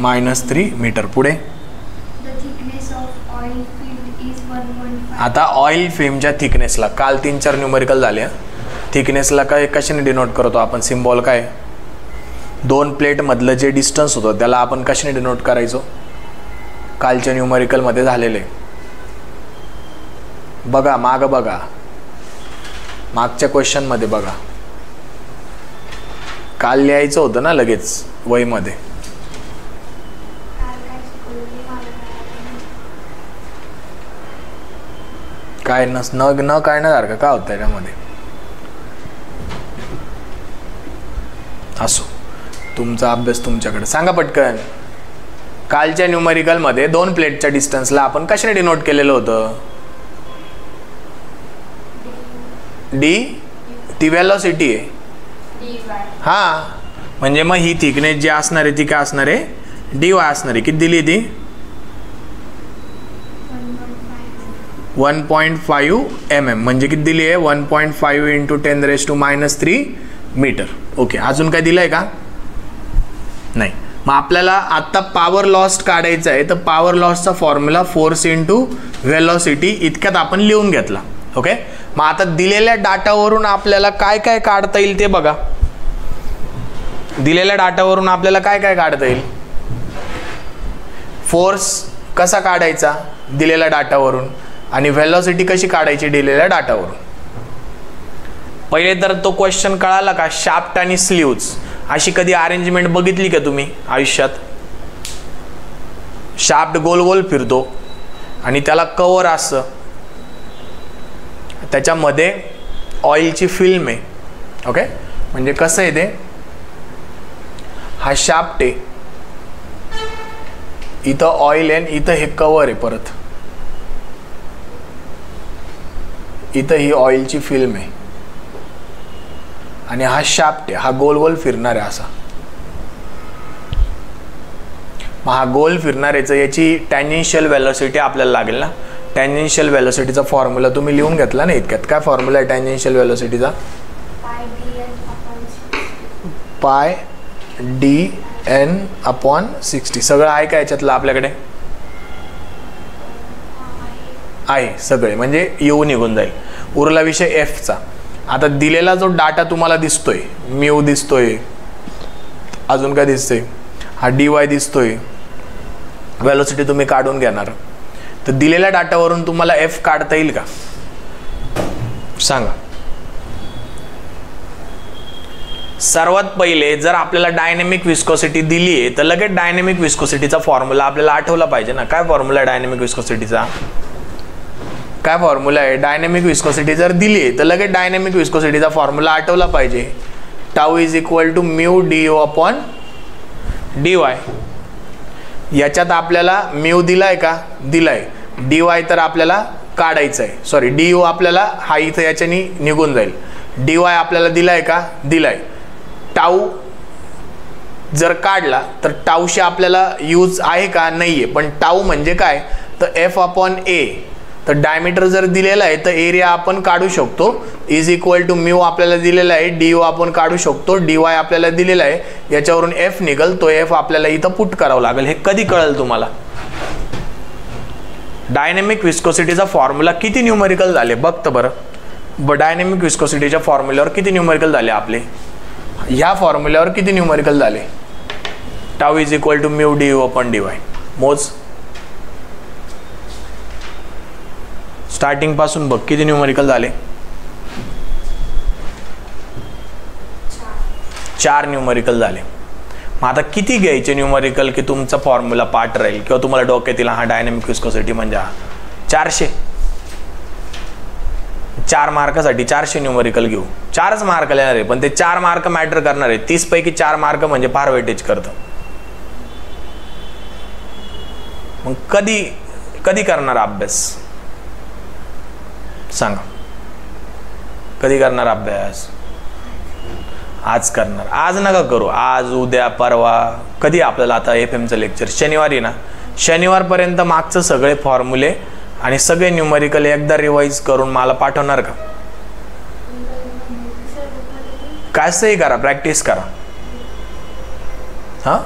-3 metre. पुढे The thickness of oil film is 1.5. आता oil फिल्मच्या थिकनेसला काल 3-4 numerical झाले. थिकनेसला काय कशाने denote करतो आपण? Symbol काय? दोन प्लेट मधलं जे डिस्टन्स होतं त्याला आपण कशाने डिनोट करायचो? कालच्या न्यूमेरिकलमध्ये झालेले. बघा मागं बघा, मागच्या क्वेश्चनमध्ये बघा, काल लिहायचं होतं ना लगेच वहीमध्ये. काय न कळण्यासारखं का होतं त्यामध्ये? असो, तुमचा अभ्यास तुमच्याकडे. सांगा पटकन. कालच्या न्यूमेरिकलमध्ये दोन प्लेटच्या डिस्टन्सला आपण कशाने डिनोट केलेलं होतं? डी. ती वेलोसिटी आहे. हां, म्हणजे मग ही थिकनेस जी असणार आहे ती काय असणार आहे? dy असणार आहे. किती दिली ती? 1.5 mm. म्हणजे किती दिली आहे? 1.5 × 10⁻³ मीटर. ओके, अजून काय दिलंय का? नाही. मग आपल्याला आता पॉवर लॉस काढायचा आहे, तर पॉवर लॉसचा फॉर्म्युला फोर्स इंटू वेलोसिटी इतक्यात आपण लिहून घेतला. ओके, मग आता दिलेल्या डाटावरून आपल्याला काय काय काढता येईल ते बघा. दिलेल्या डाटावरून आपल्याला काय काय काढता येईल? फोर्स कसा काढायचा दिलेल्या डाटावरून, आणि वेलोसिटी कशी काढायची दिलेल्या डाटावरून. पहिले तर तो क्वेश्चन कळाला का? शाफ्ट आणि स्लीव्ज अशी कधी अरेंजमेंट बघितली का तुम्ही आयुष्यात? शाफ्ट गोल गोल फिरतो आणि त्याला कव्हर असतं, त्याच्यामध्ये ऑइलची फिल्म आहे. ओके, म्हणजे कसं आहे ते? हा शाफ्ट आहे, इथं ऑइल आहे, इथं हे कव्हर आहे, परत इथं ही ऑइलची फिल्म आहे, आणि हा शाफ्ट आहे, हा गोल गोल फिरणार आहे असा. मग हा गोल फिरणाऱ्याचं याची टॅन्जेन्शियल वेलोसिटी आपल्याला लागेल ना. टॅन्जेन्शियल वेलोसिटीचा फॉर्म्युला तुम्ही लिहून घेतला ना इतक्यात. काय फॉर्म्युला आहे टॅन्जेन्शियल वेलोसिटीचा? पाय dn/60. सगळं आहे का याच्यातलं आपल्याकडे? आहे सगळे, म्हणजे येऊ निघून जाईल. उरला विषय एफचा. आता दिलेला जो डाटा तुम्हाला दिसतोय, म्यू दिसतोय, अजून काय दिसतंय? हा dy दिसतोय, वेलोसिटी तुम्ही काढून घेणार. तर दिलेल्या डाटावरून तुम्हाला एफ काढता येईल का? सांगा. सर्वात पहिले जर आपल्याला डायनेमिक विस्कोसिटी दिली आहे तर लगेच डायनेमिक विस्कोसिटीचा फॉर्म्युला आपल्याला आठवला पाहिजे ना. काय फॉर्म्युला आहे डायनेमिक विस्कोसिटीचा? काय फॉर्म्युला आहे? डायनेमिक विस्कोसिटी जर दिली आहे तर लगेच डायनेमिक विस्कोसिटीचा फॉर्म्युला आठवला पाहिजे. Tau is equal to mu du/dy. याच्यात आपल्याला म्यू दिलाय का? दिलाय. dy तर आपल्याला काढायचं आहे. सॉरी, du आपल्याला हा इथं याच्यानी निघून जाईल. dy आपल्याला दिलाय का? दिलाय. टाऊ जर काढला तर टाऊशी आपल्याला यूज आहे का? नाहीये. पण टाऊ म्हणजे काय? तर f/a. तर डायमीटर जर दिलेला आहे तर एरिया आपण काढू शकतो. इज इक्वल टू म्यू आपल्याला दिलेला आहे, du आपण काढू शकतो, dy आपल्याला दिलेला आहे, याच्यावरून f निघल. तो f आपल्याला इथं पुट करावं लागेल. हे कधी कळेल तुम्हाला? डायनेमिक विस्कोसिटीचा फॉर्म्युला किती न्यूमेरिकल झाले बघतं बरं. डायनेमिक विस्कोसिटीच्या फॉर्म्युल्यावर किती न्यूमेरिकल झाले आपले? ह्या फॉर्म्युल्यावर किती न्यूमेरिकल झाले? Tau is equal to mu du/dy. मोज. स्टार्टिंग पासून बघ किती न्यूमेरिकल झाले? 4 न्यूमेरिकल झाले. मग आता किती घ्यायचे न्यूमेरिकल की तुमचा फॉर्म्युला पाठ राहील किंवा तुम्हाला डोक्यात येईल हा डायनेमिक विस्कोसिटी म्हणजे हा? 400. 4 मार्कासाठी 400 न्यूमेरिकल घेऊ. 4च मार्क येणार आहे, पण ते 4 मार्क मॅटर करणार आहे. 30 पैकी 4 मार्क म्हणजे फार वेटेज करतं. मग कधी करणार अभ्यास? सांगा. कधी करणार अभ्यास? आज करणार. आज नका करू. आज, उद्या, परवा, कधी आपल्याला आता FM चं लेक्चर शनिवारी ना. शनिवारपर्यंत मागचं सगळे फॉर्म्युले आणि सगळे न्यूमेरिकल एकदा रिवाइज करून मला पाठवणार का? कसंही करा, प्रॅक्टिस करा. हां,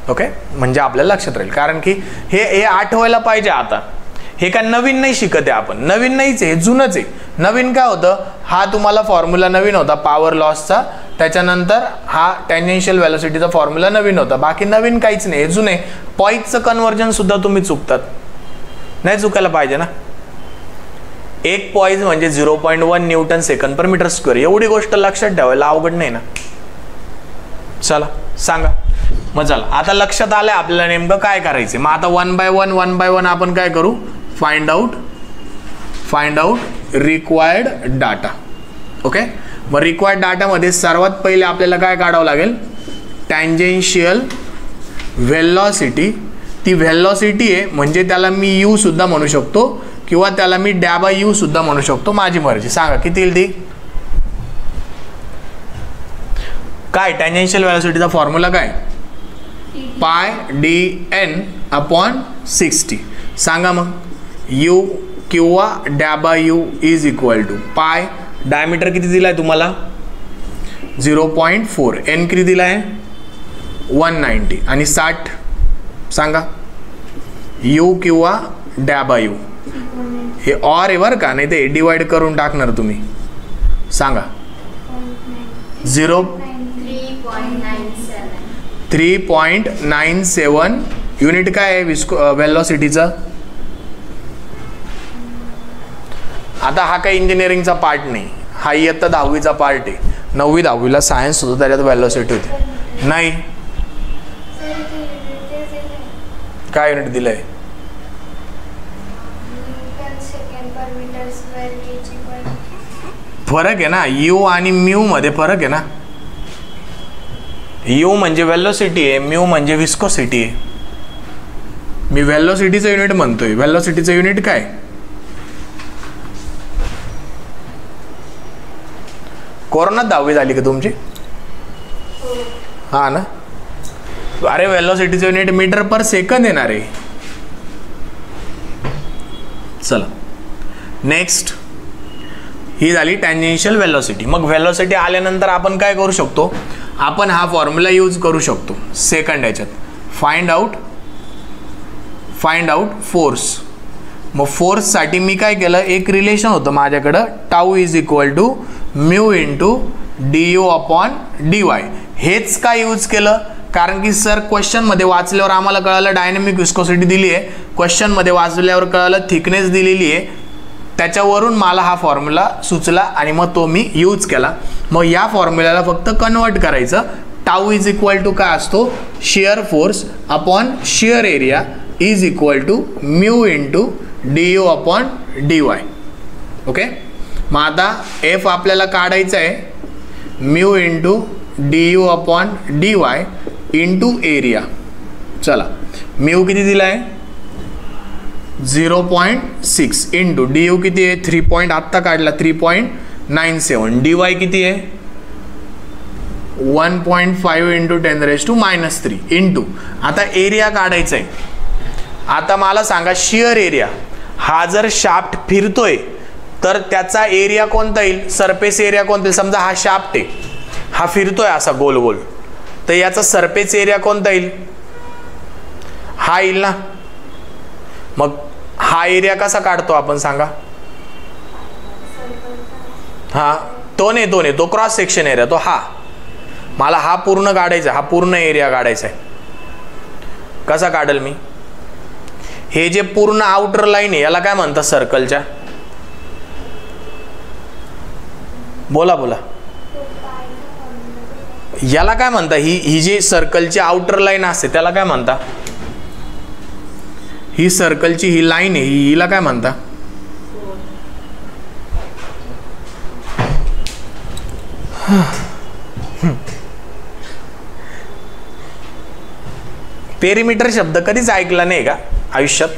ओके, म्हणजे आपल्याला लक्षात राहील. कारण की हे आठवायला पाहिजे. आता हे काय नवीन नाही शिकत आहे आपण, नवीन नाहीच आहे, हे जुनंच आहे. नवीन काय होतं, हा तुम्हाला फॉर्म्युला नवीन होता पॉवर लॉसचा, त्याच्यानंतर हा टँजेन्शियल व्हेलॉसिटीचा फॉर्म्युला नवीन होता. बाकी नवीन काहीच नाही, हे जुने. पॉईजचं कन्व्हर्जन सुद्धा तुम्ही चुकतात, नाही चुकायला पाहिजे ना. एक पॉईज म्हणजे 0.1 न्यूटन सेकंड पर मीटर स्क्वेअर. एवढी गोष्ट लक्षात ठेवायला अवघड नाही ना. चला सांगा. मग चला आता लक्षात आलंय आपल्याला नेमकं काय करायचं. मग आता वन बाय वन आपण काय करू, find out required data. Okay, मग रिक्वायर्ड डाटामध्ये सर्वात पहिले आपल्याला काय काढावं लागेल, टँजेन्शियल व्हेलॉसिटी. ती व्हेलॉसिटी आहे म्हणजे त्याला मी यू सुद्धा म्हणू शकतो किंवा त्याला मी डॅबा यू सुद्धा म्हणू शकतो, माझी मर्जी. सांगा किती येईल ती. काय टँजेन्शियल व्हेलॉसिटीचा फॉर्म्युला काय, पाय dn/60. सांगा मग, यू किंवा डॅबा यू इज इक्वल टू पाय. डायमीटर किती दिलाय तुम्हाला 0.4. एन किती दिलाय 190 आणि 60. सांगा यू किंवा डॅबा यू. हे ऑर आहे बरं का, नाही ते डिवाइड करून टाकणार तुम्ही. सांगा 3.97 युनिट काय आहे व्हेलॉसिटीचं. आता हा काही इंजिनिअरिंगचा पार्ट नाही, हा इयत्ता 10वीचा पार्ट आहे. 9वी 10वीला सायन्स होतं, त्याच्यात व्हेलॉसिटी होती. नाही काय युनिट दिलंय, फरक आहे ना. यू आणि म्यू मध्ये फरक आहे ना. यू म्हणजे व्हेलॉसिटी आहे, म्यू म्हणजे विस्कोसिटी आहे. मी व्हेलॉसिटीचं युनिट म्हणतोय, व्हेलॉसिटीचं युनिट काय. कोरोनात 10वी झाली का तुमची. हा ना. अरे व्हेलॉसिटीचं युनिट मीटर पर सेकंद येणार आहे. चला नेक्स्ट, ही झाली टँजेन्शियल व्हेलॉसिटी. मग व्हेलॉसिटी आल्यानंतर आपण काय करू शकतो, आपण हा फॉर्म्युला यूज करू शकतो सेकंड याच्यात. Find out force. मग फोर्ससाठी मी काय केलं, एक रिलेशन होतं माझ्याकडं, tau is equal to mu into du/dy. हेच का यूज केलं, कारण की सर क्वेश्चनमध्ये वाचल्यावर आम्हाला कळालं डायनॅमिक विस्कोसिटी दिली आहे, क्वेश्चनमध्ये वाचल्यावर कळालं थिकनेस दिलेली आहे, त्याच्यावरून मला हा फॉर्म्युला सुचला आणि मग तो मी यूज केला. मग या फॉर्म्युल्याला फक्त कन्वर्ट करायचं. टाऊ इज इक्वल टू काय असतो, shear force upon shear area is equal to mu into du/dy. Okay, मग आता एफ आपल्याला काढायचं आहे, mu into du/dy into area. चला म्यू किती दिला आहे 0.6 इंटू डी किती आहे 3 आत्ता काढला 3.97. dy किती आहे 1.5 इंटू 10⁻³ इंटू. आता एरिया काढायचा आहे. आता मला सांगा शिअर एरिया, हा जर शाफ्ट फिरतोय तर त्याचा एरिया कोणता येईल, सरफेस एरिया कोणता येईल. समजा हा शाफ्ट आहे, हा फिरतोय असा गोल गोल, तर याचा सरफेस एरिया कोणता येईल, हा येईल ना. मग हा एरिया कसा काढतो आपण सांगा. हा तो नाही, तो क्रॉस सेक्शन एरिया, तो हा. मला हा पूर्ण काढायचा, हा पूर्ण एरिया काढायचा आहे. कसा काढेल मी, हे जे पूर्ण आउटर लाईन आहे याला काय म्हणतात सर्कलच्या, बोला याला काय म्हणता. ही जी सर्कलची आउटर लाईन असते त्याला काय म्हणता, ही सर्कलची ही लाईन आहे हिला काय म्हणता. पेरिमीटर शब्द कधीच ऐकला नाही का आयुष्यात.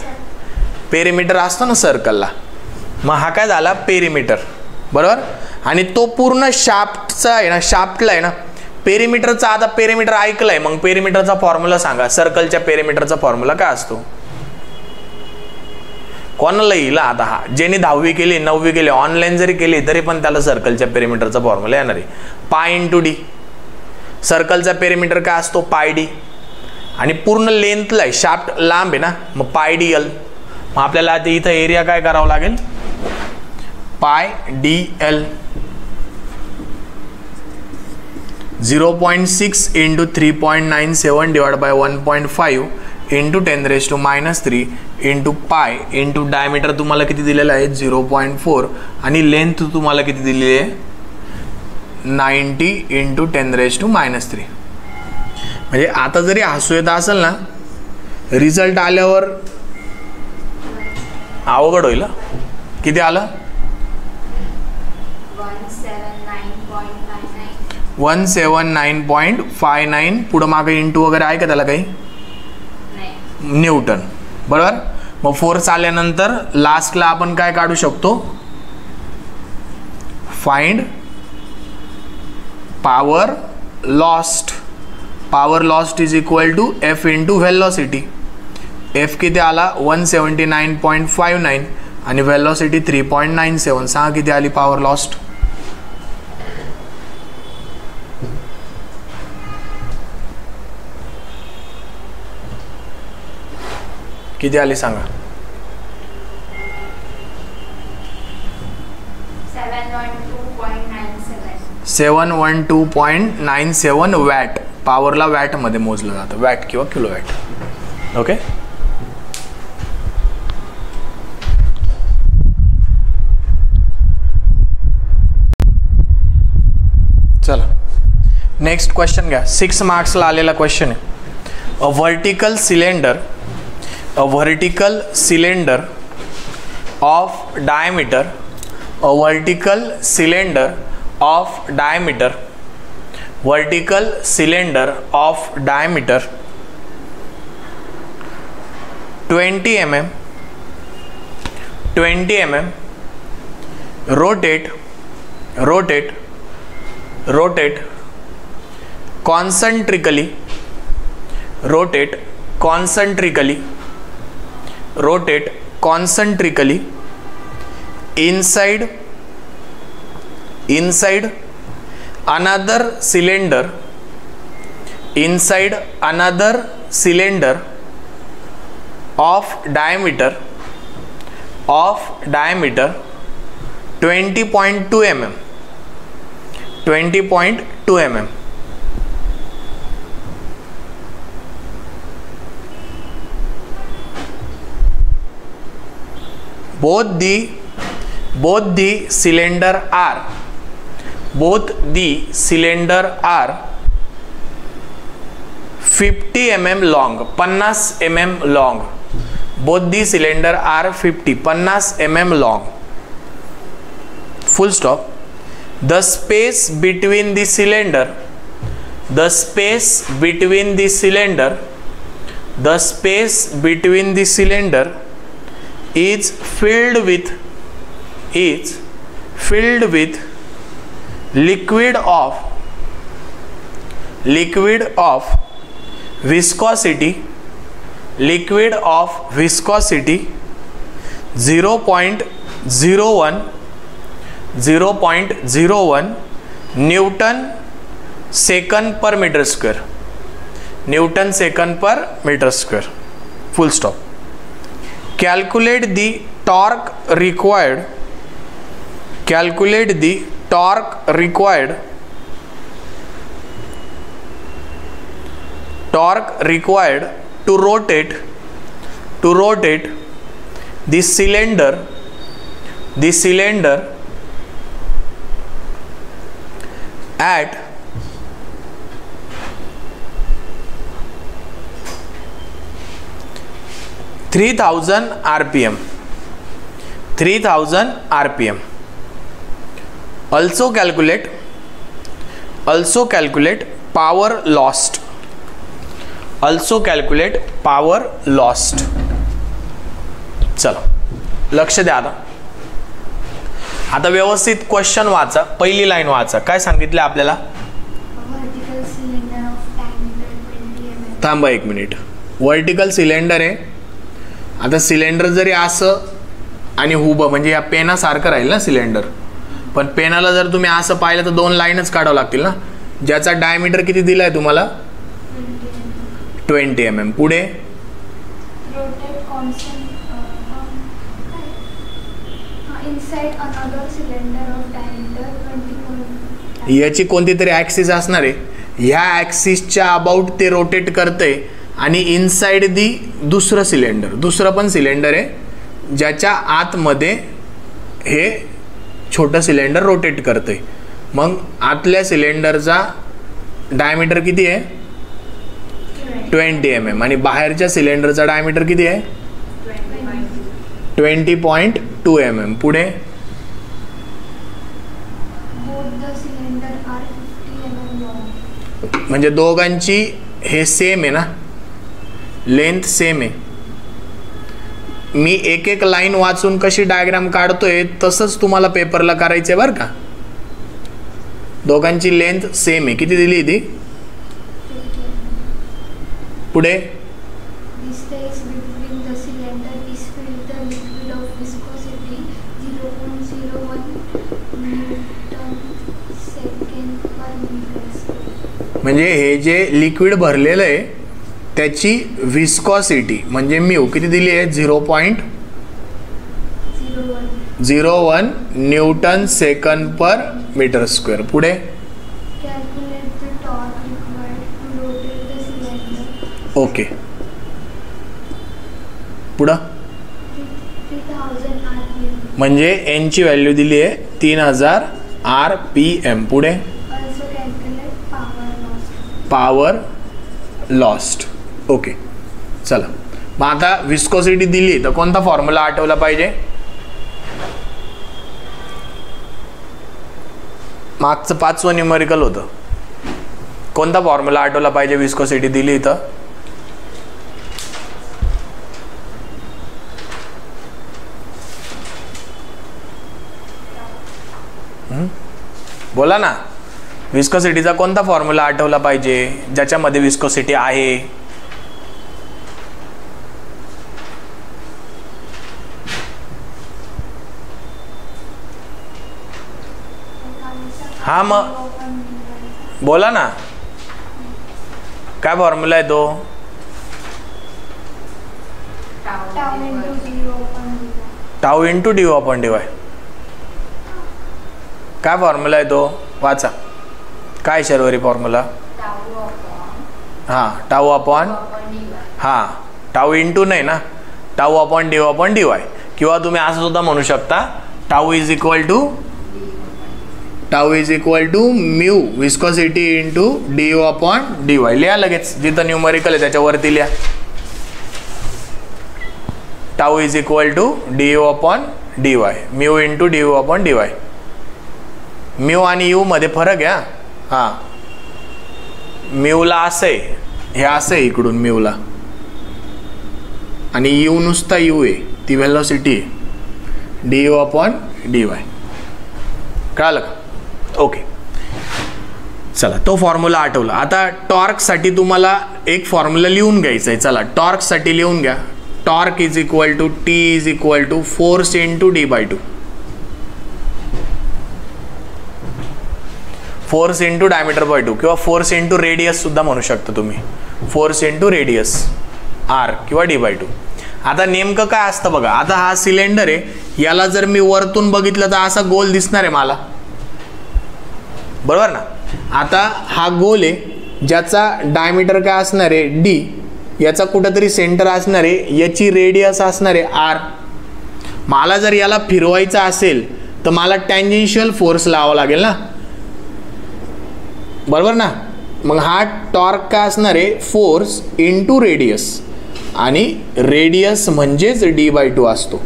पेरिमीटर असतो ना सर्कलला, मग हा काय झाला पेरिमीटर, बरोबर. आणि तो पूर्ण शाफ्टचा आहे ना, शाफ्टला आहे ना पेरिमीटरचा. आता पेरिमीटर ऐकलंय, मग पेरिमीटरचा फॉर्म्युला सांगा. सर्कलच्या पेरिमीटरचा फॉर्म्युला काय असतो, कोणाला येईल आता. हा ज्याने 10वी केली 9वी केली ऑनलाईन जरी केली तरी पण त्याला सर्कलच्या पेरिमीटरचा फॉर्म्युला येणार आहे. Pi into D. सर्कलचा पेरिमीटर काय असतो पाय डी. आणि पूर्ण लेंथला आहे, शाफ्ट लांब आहे ना, मग पाय डी एल. मग आपल्याला आता इथं एरिया काय करावं लागेल, पाय D L 0.6 into 3.97 divide by 1.5 into 10⁻³ into pi into diameter तुम्हाला किती दिलेलं आहे 0.4 आणि लेंथ तुम्हाला किती दिलेली आहे 90 इंटू 10⁻³ म्हणजे आता जरी हसू येत असेल ना, रिझल्ट आल्यावर अवघड होईल. किती आलं 179.59 पुढं मागे इंटू वगैरे आहे का त्याला काही, न्यूटन. बरोबर. मग फोर्स आल्यानंतर लास्टला आपण काय काढू शकतो, find power lost. Power lost is equal to F into velocity. F किती आला 179.59 आणि व्हेलॉसिटी 3.97. सांगा किती आली पॉवर लॉस्ट. किती आली सांगा. 712.97 वॅट. पॉवरला वॅट मध्ये मोजलं जातं, वॅट किंवा किलोवॅट. ओके. चला नेक्स्ट क्वेश्चन घ्या. 6 मार्क्सला आलेला क्वेश्चन आहे. A vertical cylinder of diameter 20 mm rotate concentrically inside another cylinder of diameter 20.2 mm. Both the cylinder are 50 mm long. 50 mm long. Both the cylinder are 50 mm long. Full stop. The space between the cylinder is filled with liquid of viscosity 0.01 Newton second per meter square. Full stop. Calculate the torque required to rotate the cylinder at 3000 rpm. Also calculate power lost. चला लक्ष द्या. आता व्यवस्थित question वाचा. पहिली line वाचा. काय सांगितलं आपल्याला. थांबा 1 मिनिट. वर्टिकल सिलेंडर आहे. आता सिलेंडर जरी असं आणि उभं म्हणजे या पेनासारखं राहील ना सिलेंडर, पण पेनाला जर तुम्ही असं पाहिलं तर 2 लाईनच काढावं लागतील ना. ज्याचा डायमीटर किती दिलाय तुम्हाला 20 mm. पुढे rotate constant inside another cylinder of diameter 20. याची कोणती तरी ॲक्सिस असणार आहे, ह्या ॲक्सिसच्या अबाउट ते रोटेट करते आणि इनसाइड दी दुसरं सिलेंडर, दुसरं पण सिलेंडर आहे ज्याच्या आतमध्ये हे छोटं सिलेंडर रोटेट करते. मग आतल्या सिलेंडरचा डायमीटर किती आहे 20 mm आणि बाहेरच्या सिलेंडरचा डायमीटर किती आहे 20.2 mm. पुढे Both the cylinder are 50 mm long. म्हणजे दोघांची हे सेम आहे ना, लेंथ सेम आहे. मी एक एक लाईन वाचून कशी डायग्राम काढतोय तसंच तुम्हाला पेपरला करायचंय बरं का. दोघांची लेंथ सेम आहे. किती दिली ती? 50 पुढे The space between the cylinder is filled the liquid of viscosity 0.01 Newton second per meter square. म्हणजे हे जे लिक्विड भरलेलं आहे त्याची विस्कॉसिटी म्हणजे म्यू किती दिली आहे 0.01 न्यूटन सेकंड पर मीटर स्क्वेअर. पुढे Calculate the torque required to rotate the cylinder. Okay. पुढं 3000 rpm. म्हणजे एनची व्हॅल्यू दिली आहे 3000 RPM. पुढे Also calculate power loss. Power lost. Okay चला, मग आता विस्कोसिटी दिली तर कोणता फॉर्म्युला आठवला पाहिजे? मागचं 5वं न्यूमेरिकल होतं, कोणता फॉर्म्युला आठवला पाहिजे विस्कोसिटी दिली तर? बोला ना, विस्कोसिटीचा कोणता फॉर्म्युला आठवला पाहिजे ज्याच्यामध्ये विस्कोसिटी आहे? हा मग बोला ना, काय फॉर्म्युला आहे तो? Tau into D upon D Y. काय फॉर्म्युला आहे तो? वाचा. काय शर्वरी फॉर्म्युला? हां टाऊ अपॉन, हां टाऊ इंटू नाही ना, टाऊ अपॉन डी वाय. किंवा तुम्ही असं सुद्धा म्हणू शकता tau is equal to mu viscosity into D upon D Y. लिहा लगेच, जिथं न्यूमरिकल आहे त्याच्यावरती लिहा. Tau is equal to D upon D Y, mu into D upon D Y. Mu आणि यू मध्ये फरक आहे. हां म्यूला असं आहे, हे असं आहे इकडून म्यूला, आणि यू नुसता यू आहे, ती व्हेलॉसिटी आहे डी अपॉन डी वाय. कळालं का? ओके चला, तो फॉर्म्युला आठवला. आता टॉर्कसाठी तुम्हाला एक फॉर्म्युला लिहून घ्यायचा आहे. चला टॉर्कसाठी लिहून घ्या. Torque is equal to T is equal to force into D by two. Force into diameter by two किंवा फोर्स इंटू रेडियस सुद्धा म्हणू शकता तुम्ही. फोर्स इंटू रेडियस आर किंवा डी बाय टू. आता नेमकं काय असतं बघा. आता हा सिलेंडर आहे, याला जर मी वरतून बघितलं तर असा गोल दिसणार आहे मला, बरोबर ना. आता हा गोल आहे ज्याचा डायमीटर काय असणार आहे डी, याचा कुठंतरी सेंटर असणार आहे, याची रेडियस असणार आहे आर. मला जर याला फिरवायचं असेल तर मला टँजेन्शियल फोर्स लावावा लागेल ना, बरोबर ना. मग हा टॉर्क काय असणार आहे फोर्स इंटू रेडियस, आणि रेडियस म्हणजेच डी बाय टू असतो.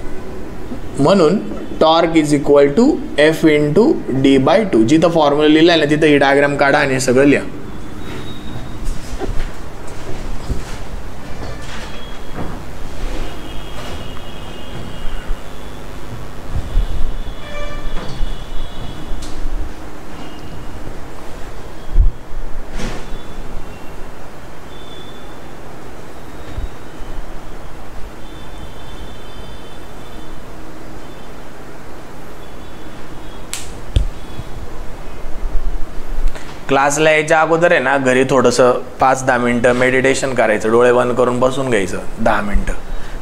म्हणून torque is equal to F into D by two. जिथं फॉर्म्युला लिहिला आहे ना तिथं ही डायग्राम काढा आणि सगळं लिहा. क्लासला यायच्या अगोदर आहे ना घरी थोडंसं 5-10 मिनटं मेडिटेशन करायचं, डोळे बंद करून बसून घ्यायचं 10 मिनटं.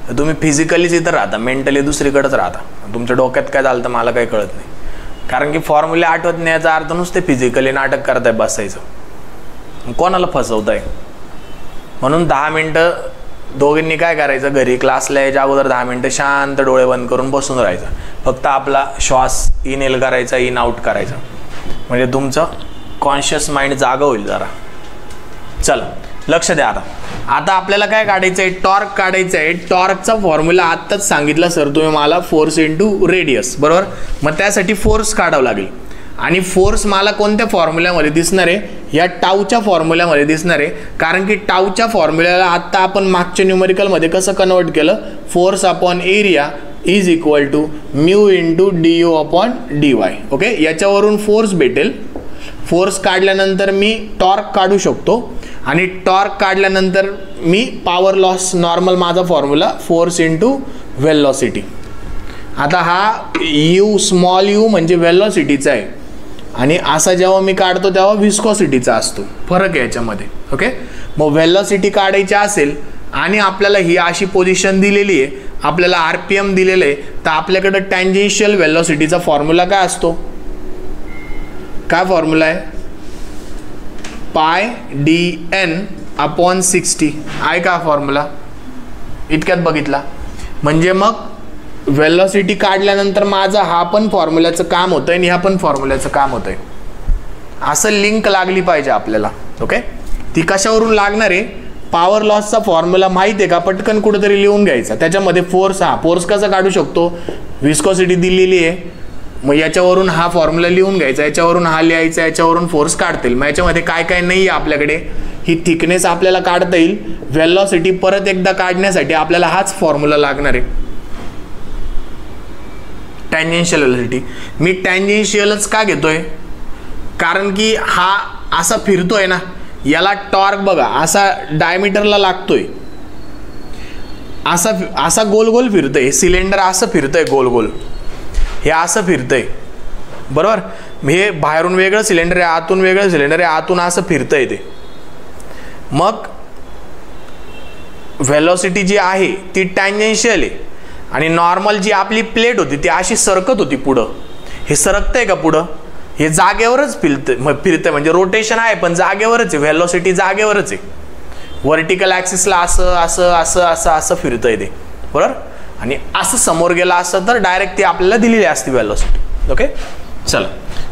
तर तुम्ही फिजिकलीच इथं राहता, मेंटली दुसरीकडेच राहता. तुमच्या डोक्यात काय झालं तर मला काही कळत नाही, कारण की फॉर्म्युले आठवत नाही याचा अर्थ नुसते फिजिकली नाटक करताय बसायचं, कोणाला फसवताय. म्हणून 10 मिनटं दोघींनी काय करायचं, घरी क्लासला यायच्या अगोदर 10 मिनटं शांत डोळे बंद करून बसून राहायचं. फक्त आपला श्वास इनहेल करायचा, इन आउट करायचा, म्हणजे तुमचं कॉन्शियस माइंड जागा होईल जरा. चला लक्ष द्या. आता आपल्याला काय काढायचं आहे, टॉर्क काढायचं आहे. टॉर्कचा फॉर्म्युला आत्ताच सांगितला सर तुम्ही मला, फोर्स इंटू रेडियस, बरोबर. मग त्यासाठी फोर्स काढावं लागेल, आणि फोर्स मला कोणत्या फॉर्म्युल्यामध्ये दिसणार आहे, या टाऊच्या फॉर्म्युल्यामध्ये दिसणार आहे. कारण की टाऊच्या फॉर्म्युल्याला आत्ता आपण मागच्या न्यूमेरिकलमध्ये कसं कन्वर्ट केलं, force upon area is equal to mu into D U upon D Y. Okay, याच्यावरून फोर्स भेटेल. फोर्स काढल्यानंतर मी टॉर्क काढू शकतो, आणि टॉर्क काढल्यानंतर मी पॉवर लॉस, नॉर्मल माझा फॉर्म्युला फोर्स इंटू वेलॉसिटी. आता हा यू स्मॉल यू म्हणजे वेलॉसिटीचा आहे, आणि असा जेव्हा मी काढतो तेव्हा विस्कॉसिटीचा असतो, फरक आहे याच्यामध्ये. ओके, मग वेलॉसिटी काढायची असेल आणि आपल्याला ही अशी पोझिशन दिलेली आहे, आपल्याला RPM दिलेलं आहे, तर आपल्याकडं टँजेन्शियल वेलॉसिटीचा फॉर्म्युला काय असतो, काय फॉर्म्युला आहे, पाय dn अपॉन 60 आहे का फॉर्म्युला, इतक्यात बघितला. म्हणजे मग वेलॉसिटी काढल्यानंतर माझं हा पण फॉर्म्युल्याचं काम होतं आणि ह्या पण फॉर्म्युल्याचं काम होतं आहे, असं लिंक लागली पाहिजे आपल्याला. ओके, ती कशावरून लागणार आहे, पॉवर लॉसचा फॉर्म्युला माहीत आहे का, पटकन कुठेतरी लिहून घ्यायचा. त्याच्यामध्ये फोर्स, हा फोर्स कसा काढू शकतो, विस्कॉसिटी दिलेली आहे, मग याच्यावरून हा फॉर्म्युला लिहून घ्यायचा, याच्यावरून हा लिहायचा, याच्यावरून फोर्स काढतील. मग याच्यामध्ये काय काय नाही आहे आपल्याकडे, ही थिकनेस आपल्याला काढता येईल. वेलॉसिटी परत एकदा काढण्यासाठी आपल्याला हाच फॉर्म्युला लागणार आहे, टँजेन्शियल वेलॉसिटी. मी टँजेन्शियलच का घेतोय, कारण की हा असा फिरतोय ना, याला टॉर्क बघा असा डायमीटरला लागतोय, असा गोल गोल फिरतोय, सिलेंडर असं फिरतंय गोल गोल, हे असं फिरतंय, बरोबर. हे बाहेरून वेगळं सिलेंडर आहे, आतून वेगळं सिलेंडर आहे, आतून असं फिरतंय ते. मग व्हेलॉसिटी जी आहे ती टँजेन्शियल आहे, आणि नॉर्मल जी आपली प्लेट होती ती अशी सरकत होती पुढं, हे सरकतंय का पुढं, हे जागेवरच फिरतंय म्हणजे रोटेशन आहे पण जागेवरच आहे, व्हेलॉसिटी जागेवरच आहे. व्हर्टिकल ॲक्सिसला असं असं असं असं असं फिरतंय ते, बरोबर. आणि असं समोर गेला असं तर डायरेक्ट ती आपल्याला दिलेली असते व्हेलॉसिटी. ओके, चला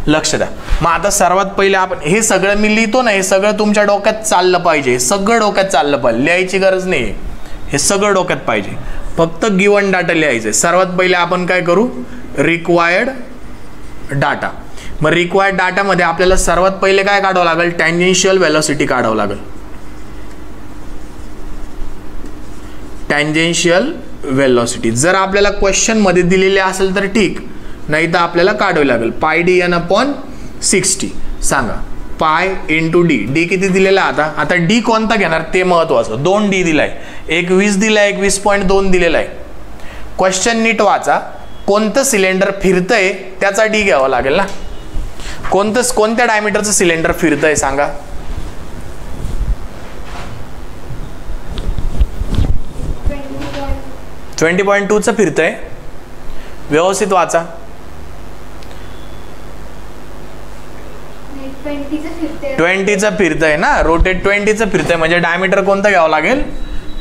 लक्ष द्या. मग आता सर्वात पहिले आपण हे सगळं मी लिहितो ना, हे सगळं तुमच्या डोक्यात चाललं पाहिजे, हे सगळं डोक्यात चाललं पाहिजे, लिहायची गरज नाही, हे सगळं डोक्यात पाहिजे, फक्त गिवन डाटा लिहायचे. सर्वात पहिले आपण काय करू, रिक्वायर्ड डाटा. मग रिक्वायर्ड डाटामध्ये आपल्याला सर्वात पहिले काय काढावं लागेल, टँजेन्शियल वेलॉसिटी काढावं लागेल, टँजेन्शियल वेलॉसिटी. जर आपल्याला क्वेश्चन मध्ये दिलेले असेल तर ठीक, नाही तर आपल्याला काढावी लागेल. पाय dn अपॉन 60. सांगा पाय इंटू डी, डी किती दिलेला आता डी कोणता घेणार ते महत्वाचं. 2D दिलाय, एक 20 दिलाय, 21.2 दिलेला आहे. क्वेश्चन नीट वाचा, कोणतं सिलेंडर फिरतंय त्याचा डी घ्यावा लागेल ना. कोणत्या डायमीटरचं सिलेंडर फिरतंय सांगा, $20. 20.2चं फिरतंय, व्यवस्थित वाचा. 20चं फिरतंय ना, रोटेट 20चं फिरतंय म्हणजे डायमीटर कोणतं घ्यावं लागेल,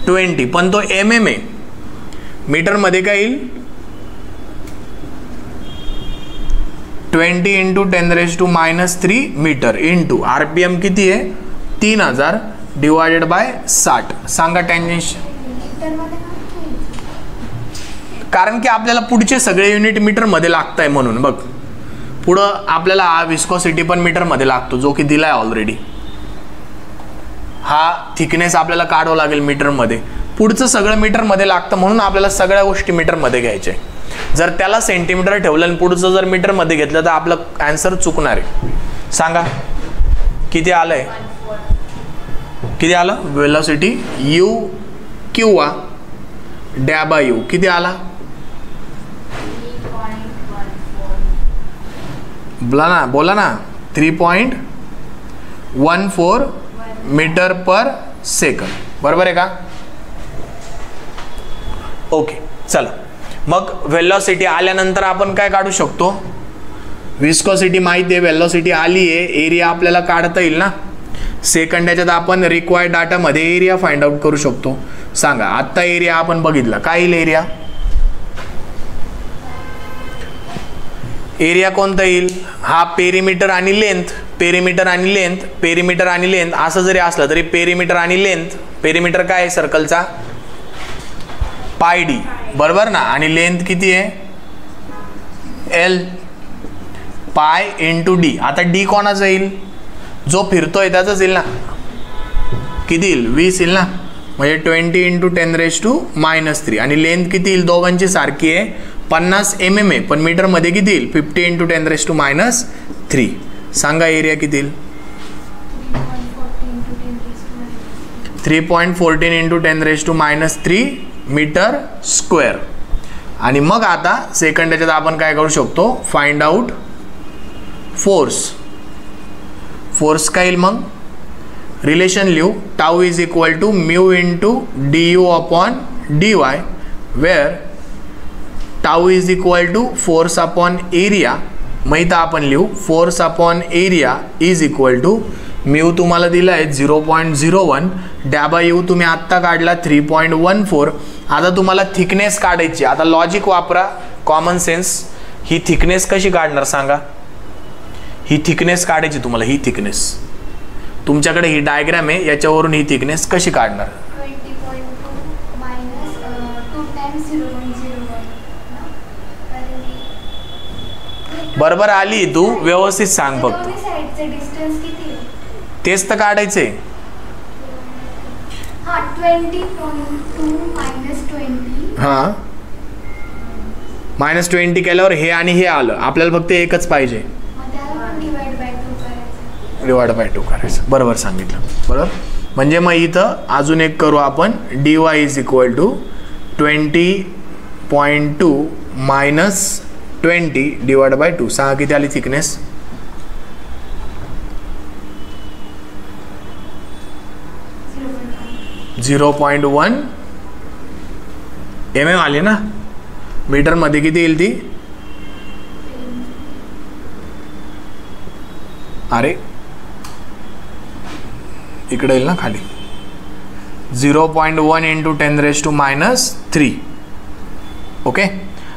20. पण तो mm आहे, मीटर मध्ये काय येईल, 20 इंटू 10⁻³ मीटर इंटू RPM किती आहे, 3000 डिवायडेड बाय 60. सांगा टँजेन्शियल, कारण की आपल्याला पुढचे सगळे युनिट मीटर मध्ये लागत आहे म्हणून. बघ पुढं आपल्याला हा विस्कॉसिटी पण मीटर मध्ये लागतो, जो की दिलाय ऑलरेडी. हा थिकनेस आपल्याला काढावं लागेल मीटर मध्ये, पुढचं सगळं मीटर मध्ये लागतं म्हणून आपल्याला सगळ्या गोष्टी मीटर मध्ये घ्यायच्या. जर त्याला सेंटीमीटर ठेवलं आणि पुढचं जर मीटर मध्ये घेतलं तर आपलं आन्सर चुकणार आहे. सांगा किती आलंय, किती आलं वेलॉसिटी यू किंवा डॅ बाय यू किती आला, बोला ना 3.14. 14 मीटर पर सेकंड. बरोबर आहे का? ओके, चला मग व्हेलॉसिटी आल्यानंतर आपण काय काढू शकतो? विस्कोसिटी माहिती आहे, व्हेलॉसिटी आली आहे, एरिया आपल्याला काढता येईल ना. सेकंड याच्यात आपण रिक्वायर्ड डाटामध्ये एरिया फाइंड आउट करू शकतो. सांगा आत्ता एरिया आपण बघितला, काय येईल एरिया? एरिया कोणता येईल? हा पेरीमीटर आणि लेंथ, पेरीमीटर आणि लेंथ, पेरीमीटर आणि लेंथ असं जरी असलं तरी पेरीमीटर आणि लेंथ, पेरीमीटर काय आहे सर्कलचा? पाय डी, बरोबर ना. आणि लेंथ किती आहे? L, pi into D. आता डी कोणाचा येईल? जो फिरतोय त्याचाच येईल ना. किती येईल? 20 येईल ना. म्हणजे 20 इंटू 10⁻³ आणि लेंथ किती येईल? दोघांची सारखी आहे, 50 mm आहे, पण मीटरमध्ये किती येईल? 50 इंटू 10⁻³ सांगा एरिया किती येईल? 3.14 इंटू 10⁻³ मीटर स्क्वेअर. आणि मग आता सेकंड याच्यात आपण काय करू शकतो? Find out force. फोर्स काय येईल मग? रिलेशन लिहू, tau is equal to mu into du upon dy, where tau is equal to force upon area. मग इथं आपण लिहू force upon area is equal to mu तुम्हाला दिला आहे 0.01, डॅबा यू तुम्ही आत्ता काढला 3.14. आता तुम्हाला थिकनेस काढायची. आता लॉजिक वापरा, कॉमन सेन्स. ही थिकनेस कशी काढणार सांगा? ही थिकनेस काढायची तुम्हाला. ही थिकनेस तुमच्याकडे ही डायग्राम आहे, याच्यावरून ही थिकनेस कशी काढणार? 20.2 minus 2 times 0.01. बरोबर आली तू, व्यवस्थित सांग फक्त. साइडचे डिस्टन्स किती आहे? तेच तर काढायचे. हां, 20.2 minus 20. हां, -20 केल्यावर हे आणि हे आलं. आपल्याला फक्त एकच पाहिजे, डिवाइड बाय 2 करायचं. बरोबर सांगितलं, बरोबर. म्हणजे मग इथं अजून एक करू आपण, dy is equal to 20.2 minus 20 divide by 2. सांगा किती आली थिकनेस? 0.1 mm आली ना. मीटर मध्ये किती येईल ती? अरे इकडे येईल ना खाली. 0.1 इंटू 10⁻³ ओके.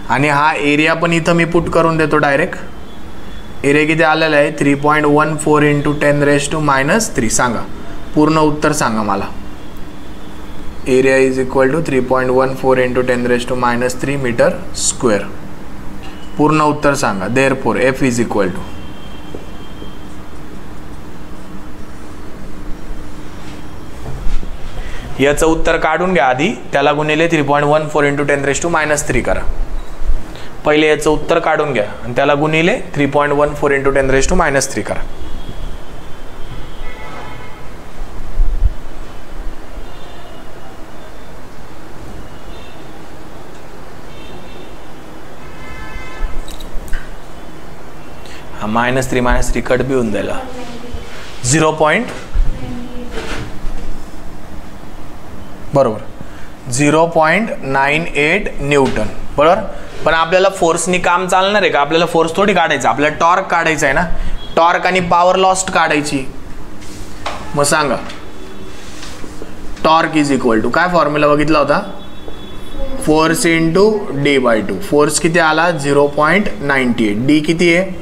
आणि हा एरिया पण इथं मी पुट करून देतो डायरेक्ट. एरिया किती आलेला आहे? 3.14 इंटू 10⁻³ सांगा पूर्ण उत्तर सांगा मला. Area is equal to 3.14 into 10⁻³ metre square. पूर्ण उत्तर सांगा. Therefore F is equal to, याचं उत्तर काढून घ्या आधी, त्याला गुणिले 3.14 इंटू 10⁻³ करा. पहिले याचं उत्तर काढून घ्या आणि त्याला गुणिले 3.14 इंटू 10⁻³ करा. हा -3 कट बी होऊन जाईल. 0. बरोबर 0.98 न्यूटन. बरोबर. पण आपल्याला फोर्सनी काम चालणार आहे का? आपल्याला फोर्स थोडी काढायचा, आपल्याला टॉर्क काढायचा आहे ना. टॉर्क आणि पॉवर लॉस्ट काढायची. मग सांगा टॉर्क इज इक्वल टू काय फॉर्म्युला बघितला होता? Force into d/2. फोर्स किती आला? 0.98. डी किती आहे?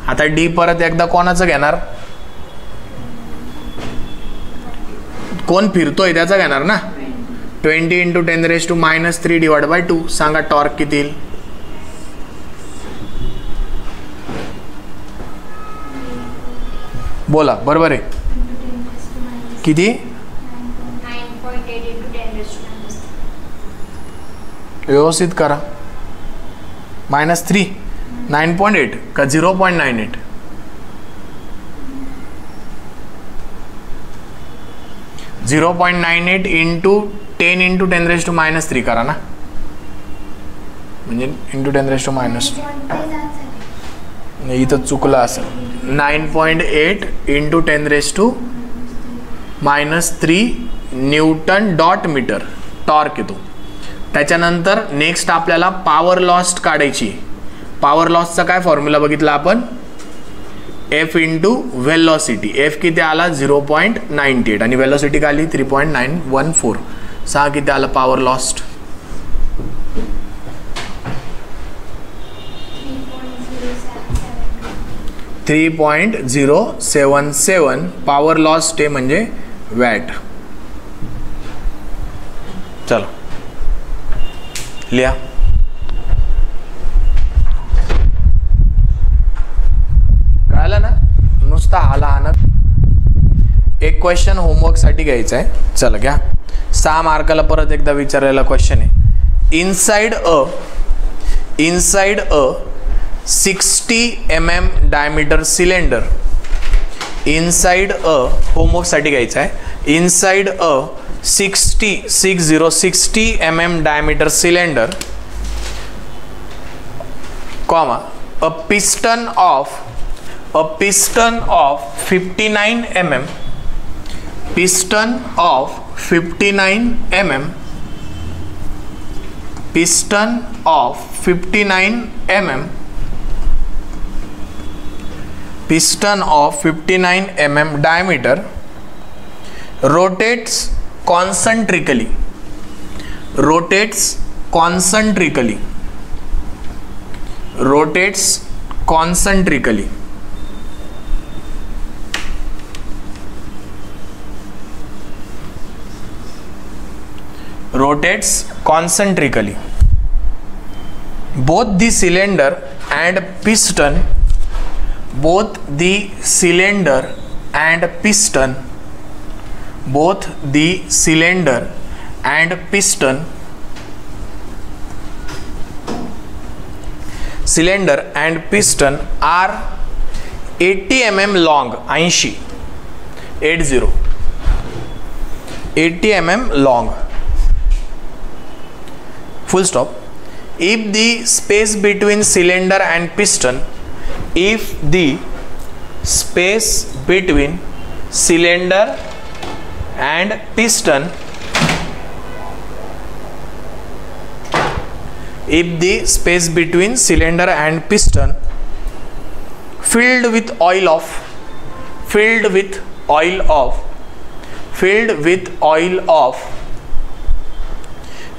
आता डी परत एकदा कोणाचं घेणार? कोण फिरतोय त्याचा घेणार ना. 20 इंटू 10⁻³ डिवाइड बाय 2. सांगा टॉर्क किती येईल? बोला बरोबर आहे. किती? 9.8 into 10⁻³ व्यवस्थित करा. -3 9.8 का 0.98? 0.98 इंटू 10 इंटू 10⁻³ करा ना, म्हणजे इंटू 10⁻³ इथं चुकलं असेल. 9.8 into 10⁻³ newton dot metre torque येतो. त्याच्यानंतर नेक्स्ट आपल्याला पॉवर लॉस काढायची. पॉवर लॉसचा काय फॉर्म्युला बघितला आपण, एफ इंटू व्हेलॉसिटी. एफ किती आला 0.98 आणि व्हेलॉसिटी काय आली 3.914. सहा किती आला पॉवर लॉस्ट 3.077. पॉवर लॉस ते म्हणजे वॅट. चलो लिहा. कळलं ना, नुसता हाला ना. एक क्वेश्चन होमवर्कसाठी घ्यायचा आहे. चला घ्या. 6 मार्काला परत एकदा विचारलेला क्वेश्चन आहे. Inside a 60 mm diameter cylinder. Inside a होमवर्कसाठी घ्यायचा आहे. Inside a 60 mm diameter cylinder, comma, a piston of 59 mm, piston of 59 mm, piston of 59 mm, piston of 59 mm diameter rotates concentrically. Rotates concentrically. Rotates concentrically. Rotates concentrically. Both the cylinder and piston. Both the cylinder and piston. Both the cylinder and piston. Cylinder and piston are 80 mm long. 80 mm long. Full stop. If the space between cylinder and piston, if the space between cylinder and piston, if the space between cylinder and piston filled with oil of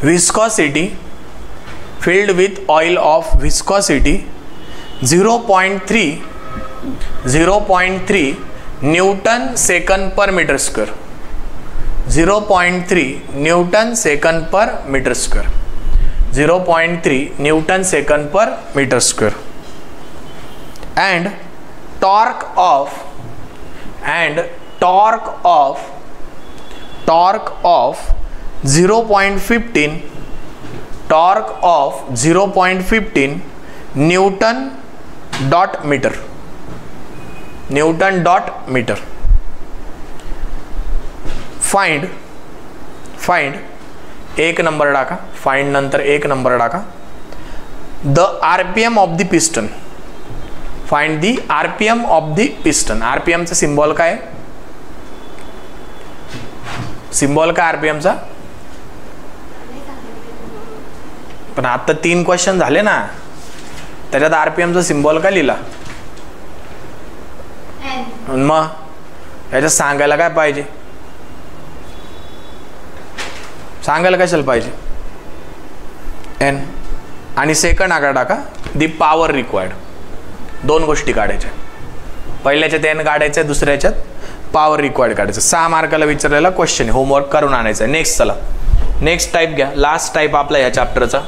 viscosity 0.3 Newton second per meter square. 0.3 Newton second per meter square. 0.3 Newton second per meter square. And torque of 0.15 Newton dot meter. Find एक number टाका. Find नंतर एक number टाका. The RPM of the piston. Find the RPM of the piston. RPM चा symbol काय, symbol काय RPM चा. पण आता 3 क्वेश्चन झाले ना, त्याच्यात RPM चा सिम्बॉल काय लिहिला. मग याच्यात सांगायला काय पाहिजे, सांगायला कशाला पाहिजे N. आणि सेकंड आकडा टाका दी पॉवर रिक्वायर्ड. 2 गोष्टी काढायच्या. पहिल्याच्यात N काढायचं, दुसऱ्याच्यात पॉवर रिक्वायर्ड काढायचं. 6 मार्काला विचारलेला क्वेश्चन आहे. होमवर्क करून आणायचं आहे. नेक्स्ट चला, नेक्स्ट टाईप घ्या. लास्ट टाईप आपला या चॅप्टरचा.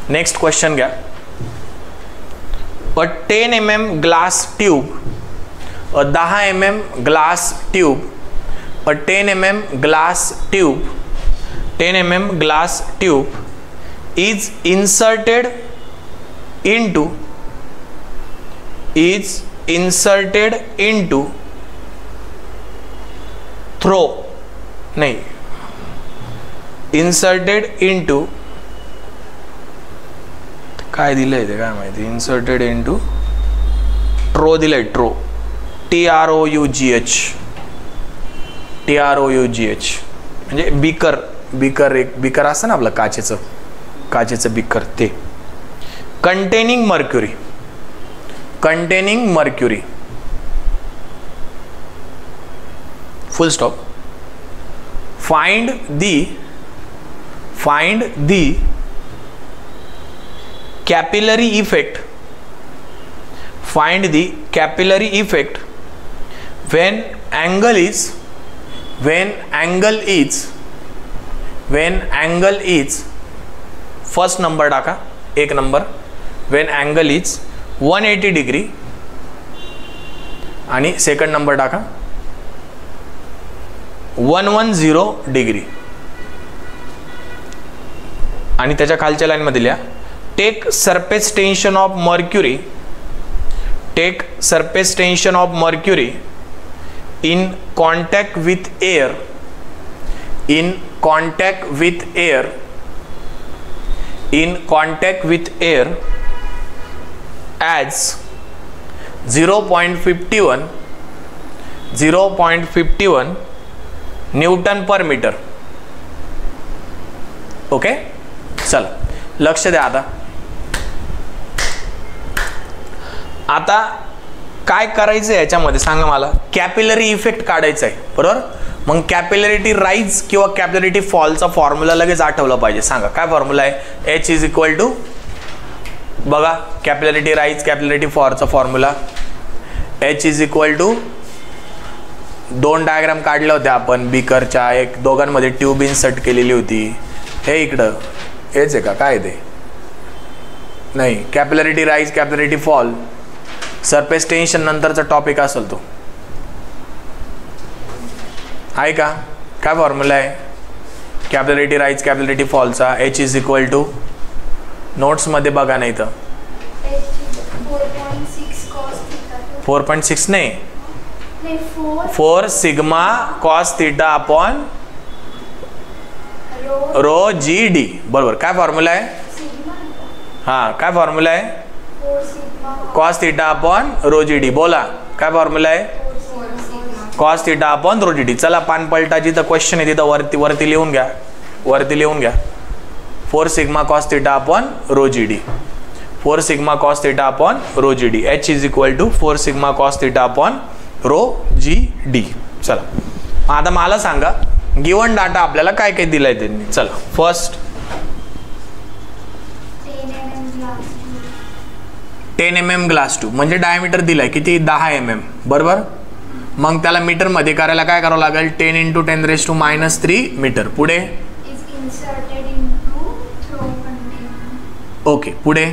नेक्स्ट क्वेश्चन घ्या. अ 10 mm glass tube, a 10 mm glass tube, a 10 mm glass tube, 10 mm glass tube is inserted into throw नहीं inserted into काय दिलंय ते काय माहिती. inserted into ट्रो दिलंय, ट्रो, TROUGH, TROUGH म्हणजे बिकर, बिकर एक बिकर असतं ना आपलं काचेचं बिकर ते. Containing mercury, containing mercury, full stop. Find the capillary effect, find the capillary effect when angle is first number टाका, एक number, when angle is 180 degree आणि सेकंड नंबर टाका 110 डिग्री आणि त्याच्या खालच्या लाईन मध्ये लिहा take surface tension of mercury, take surface tension of mercury in contact with air, in contact with air, in contact with air as 0.51 newton per metre. Okay, चला लक्ष द्या. आता काय करायचं आहे याच्यामध्ये सांगा मला. कॅपिलरी इफेक्ट काढायचा आहे, बरोबर. मग कॅपिलरिटी राईज किंवा कॅपिलरिटी फॉलचा फॉर्म्युला लगेच आठवला पाहिजे. सांगा काय फॉर्म्युला आहे. H इज इक्वल टू, बघा कॅपिलरिटी राईज कॅपिलरिटी फॉलचा formula H is equal to, दोन डायग्राम काढले होते आपण बीकरच्या, एक दोघांमध्ये ट्यूब इन्सर्ट केलेली होती. हे इकडं हेच आहे का काय ते नाही. Capillarity rise capillarity fall surface tension नंतरचा टॉपिक असेल तो आहे का. काय फॉर्म्युला आहे कॅपिलरिटी राईज कॅपिलरिटी फॉलचा. H is equal to, notes मध्ये बघा नाही तर 4.6 नाही, 4 sigma cos theta upon rho जी डी. बरोबर. काय फॉर्म्युला आहे. हा काय फॉर्म्युला आहे. कॉस थिटा अपॉन रो जी डी. बोला काय फॉर्म्युला आहे. Cos theta upon rho G D. चला पान पलटा, जिथं क्वेश्चन आहे तिथं वरती लिहून घ्या, वरती लिहून घ्या. 4 sigma cos theta upon rho G D, 4 sigma cos theta upon rho G D. H is equal to 4 sigma cos theta upon rho G D. चला आता मला सांगा गिवन डाटा आपल्याला काय काय दिलाय त्यांनी. चला फर्स्ट 10 mm ग्लास ट्यूब म्हणजे डायमीटर दिलाय किती 10 mm, बरोबर. मग त्याला मीटर मध्ये करायला काय करावं लागेल. 10 × 10⁻³ मीटर. पुढे ओके, पुढे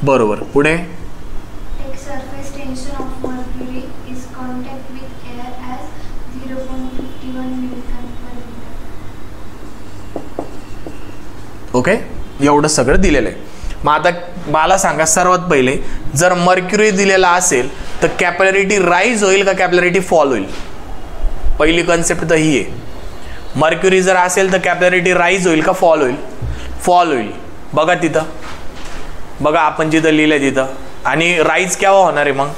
बरोबर. पुढे surface tension of mercury is contact with air as 0.51 Newton per meter. Okay, एवढं सगळं दिलेलं आहे. मग आता मला सांगा सर्वात पहिले जर मर्क्युरी दिलेला असेल तर कॅपिलरिटी राईज होईल का कॅपिलरिटी फॉल होईल. पहिली कन्सेप्ट तर ही आहे. मर्क्युरी जर असेल तर कॅपिलरिटी राईज होईल का फॉल होईल. फॉल होईल. बघा तिथं, बघा आपण जिथं लिहिलंय तिथं. आणि राईज केव्हा होणार आहे. मग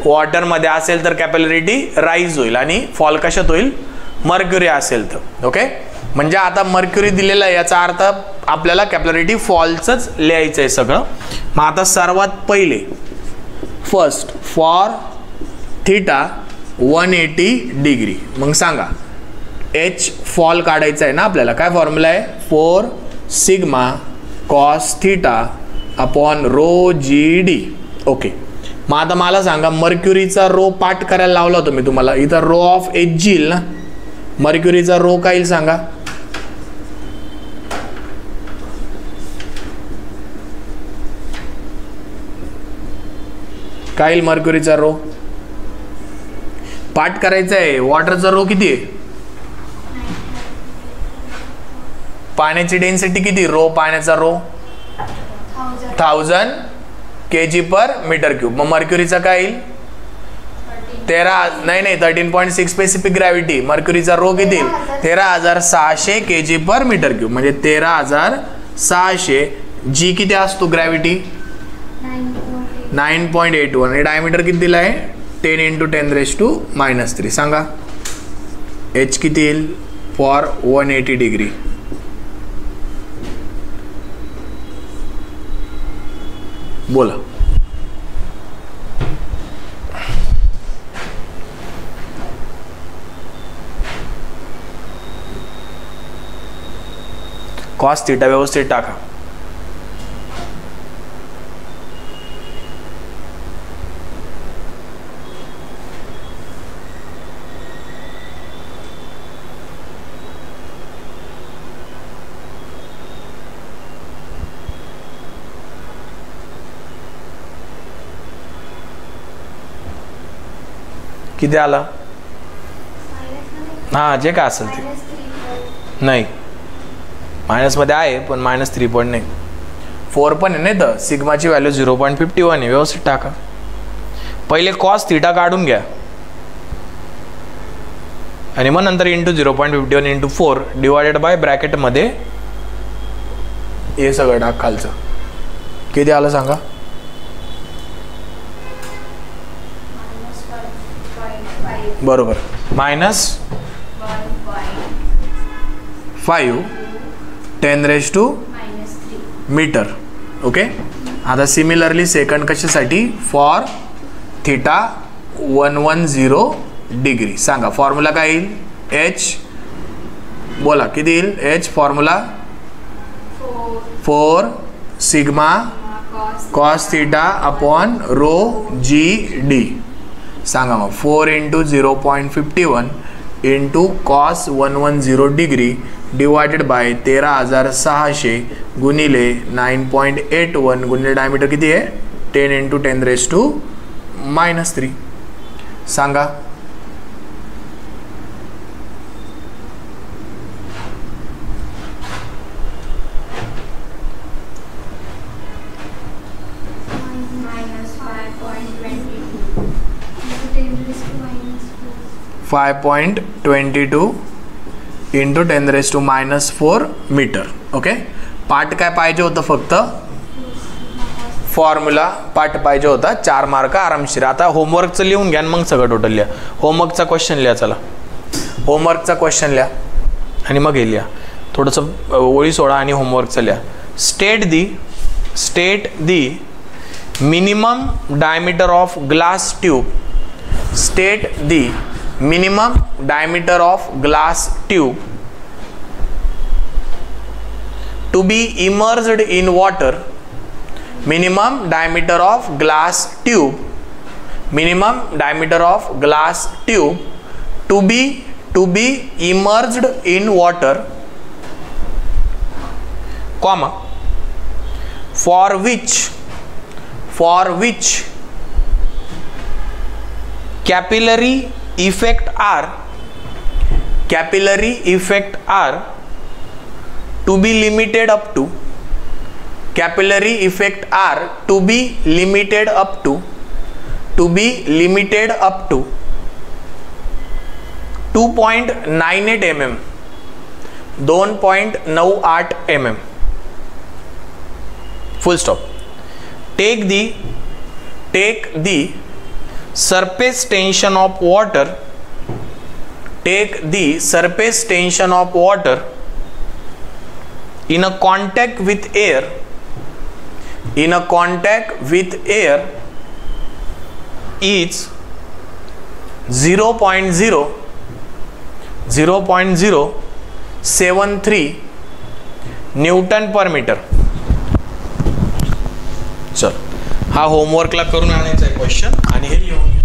वॉटर मध्ये असेल तर कॅपिलरिटी राईज होईल आणि फॉल कशात होईल मर्क्युरी असेल तर. ओके, म्हणजे आता मर्क्युरी दिलेला आहे याचा अर्थ आपल्याला कॅपिलरिटी फॉलचंच लिहायचं आहे सगळं. मग आता सर्वात पहिले फर्स्ट फॉर थिटा 180 डिग्री. मग सांगा H फॉल काढायचा आहे ना आपल्याला. काय फॉर्म्युला आहे. 4 sigma cos theta upon rho जी डी. ओके, मग आता मला सांगा मर्क्युरीचा रो पाठ करायला लावला होता मी तुम्हाला. इथं रो ऑफ H येईल ना. मर्क्युरीचा रो काय येईल सांगा. काय येईल मर्क्युरीचा रो. पाठ करायचा आहे. वॉटरचा रो किती आहे. पाण्याची डेन्सिटी किती. रो पाण्याचा रो 1000 kg/m³. मग मर्क्युरीचा काय येईल नाही 13.6 स्पेसिफिक ग्रॅव्हिटी. मर्क्युरीचा रो किती येईल 13,600 kg/m3 म्हणजे 13,600. जी किती असतो ग्रॅव्हिटी 9.81 आणि डायमीटर किती दिला आहे 10 × 10⁻³ सांगा. एच किती येईल फॉर 180 डिग्री. बोला. कॉस थीटा व्यवस्थित टाका. किती आला हा जे काय असेल ते नाही मायनसमध्ये आहे पण -3 पण नाही 4 पण आहे नाही तर सिग्माची व्हॅल्यू 0.51 आहे. व्यवस्थित टाका. पहिले कॉस थीटा काढून घ्या आणि मग नंतर इंटू 0.51 × 4 डिवायडेड बाय ब्रॅकेटमध्ये हे सगळं टाक खालचं. किती आलं सांगा. बरोबर -5 10⁻³ ओके. आता सिमिलरली सेकंड कशासाठी फॉर थीटा 110 डिग्री सांगा. फॉर्म्युला काय येईल एच बोला किती येईल H formula 4 sigma cos theta upon rho जी डी सांगा. मग 4 × 0.51 × cos 110 डिग्री डिवायडेड बाय 13,600 गुणिले 9.81 गुणिले डायमीटर किती आहे 10 × 10⁻³ सांगा. -5.22 × 10⁻⁴ मीटर ओके. पार्ट काय पाहिजे होतं फक्त फॉर्म्युला पार्ट पाहिजे होता. 4 मार्क आरामशीर. आता होमवर्कचं लिहून घ्या मग सगळं टोटल लिहा. होमवर्कचा क्वेश्चन लिहा. चला होमवर्कचा क्वेश्चन लिहा आणि मग हे लिहा. थोडंसं ओळी सोडा आणि होमवर्कचं लिहा. State the minimum diameter of glass tube. State the minimum diameter of glass tube to be immersed in water. Minimum diameter of glass tube. Minimum diameter of glass tube to be immersed in water, comma for which capillary effect are to be limited up to 2.98 mm 2.98 mm full stop. Take the surface tension of water. Take the surface tension of water in a contact with air. In a contact with air is 0.073 newton per metre. चल हा होमवर्कला करून आणायचा आहे question आणि हे लिहून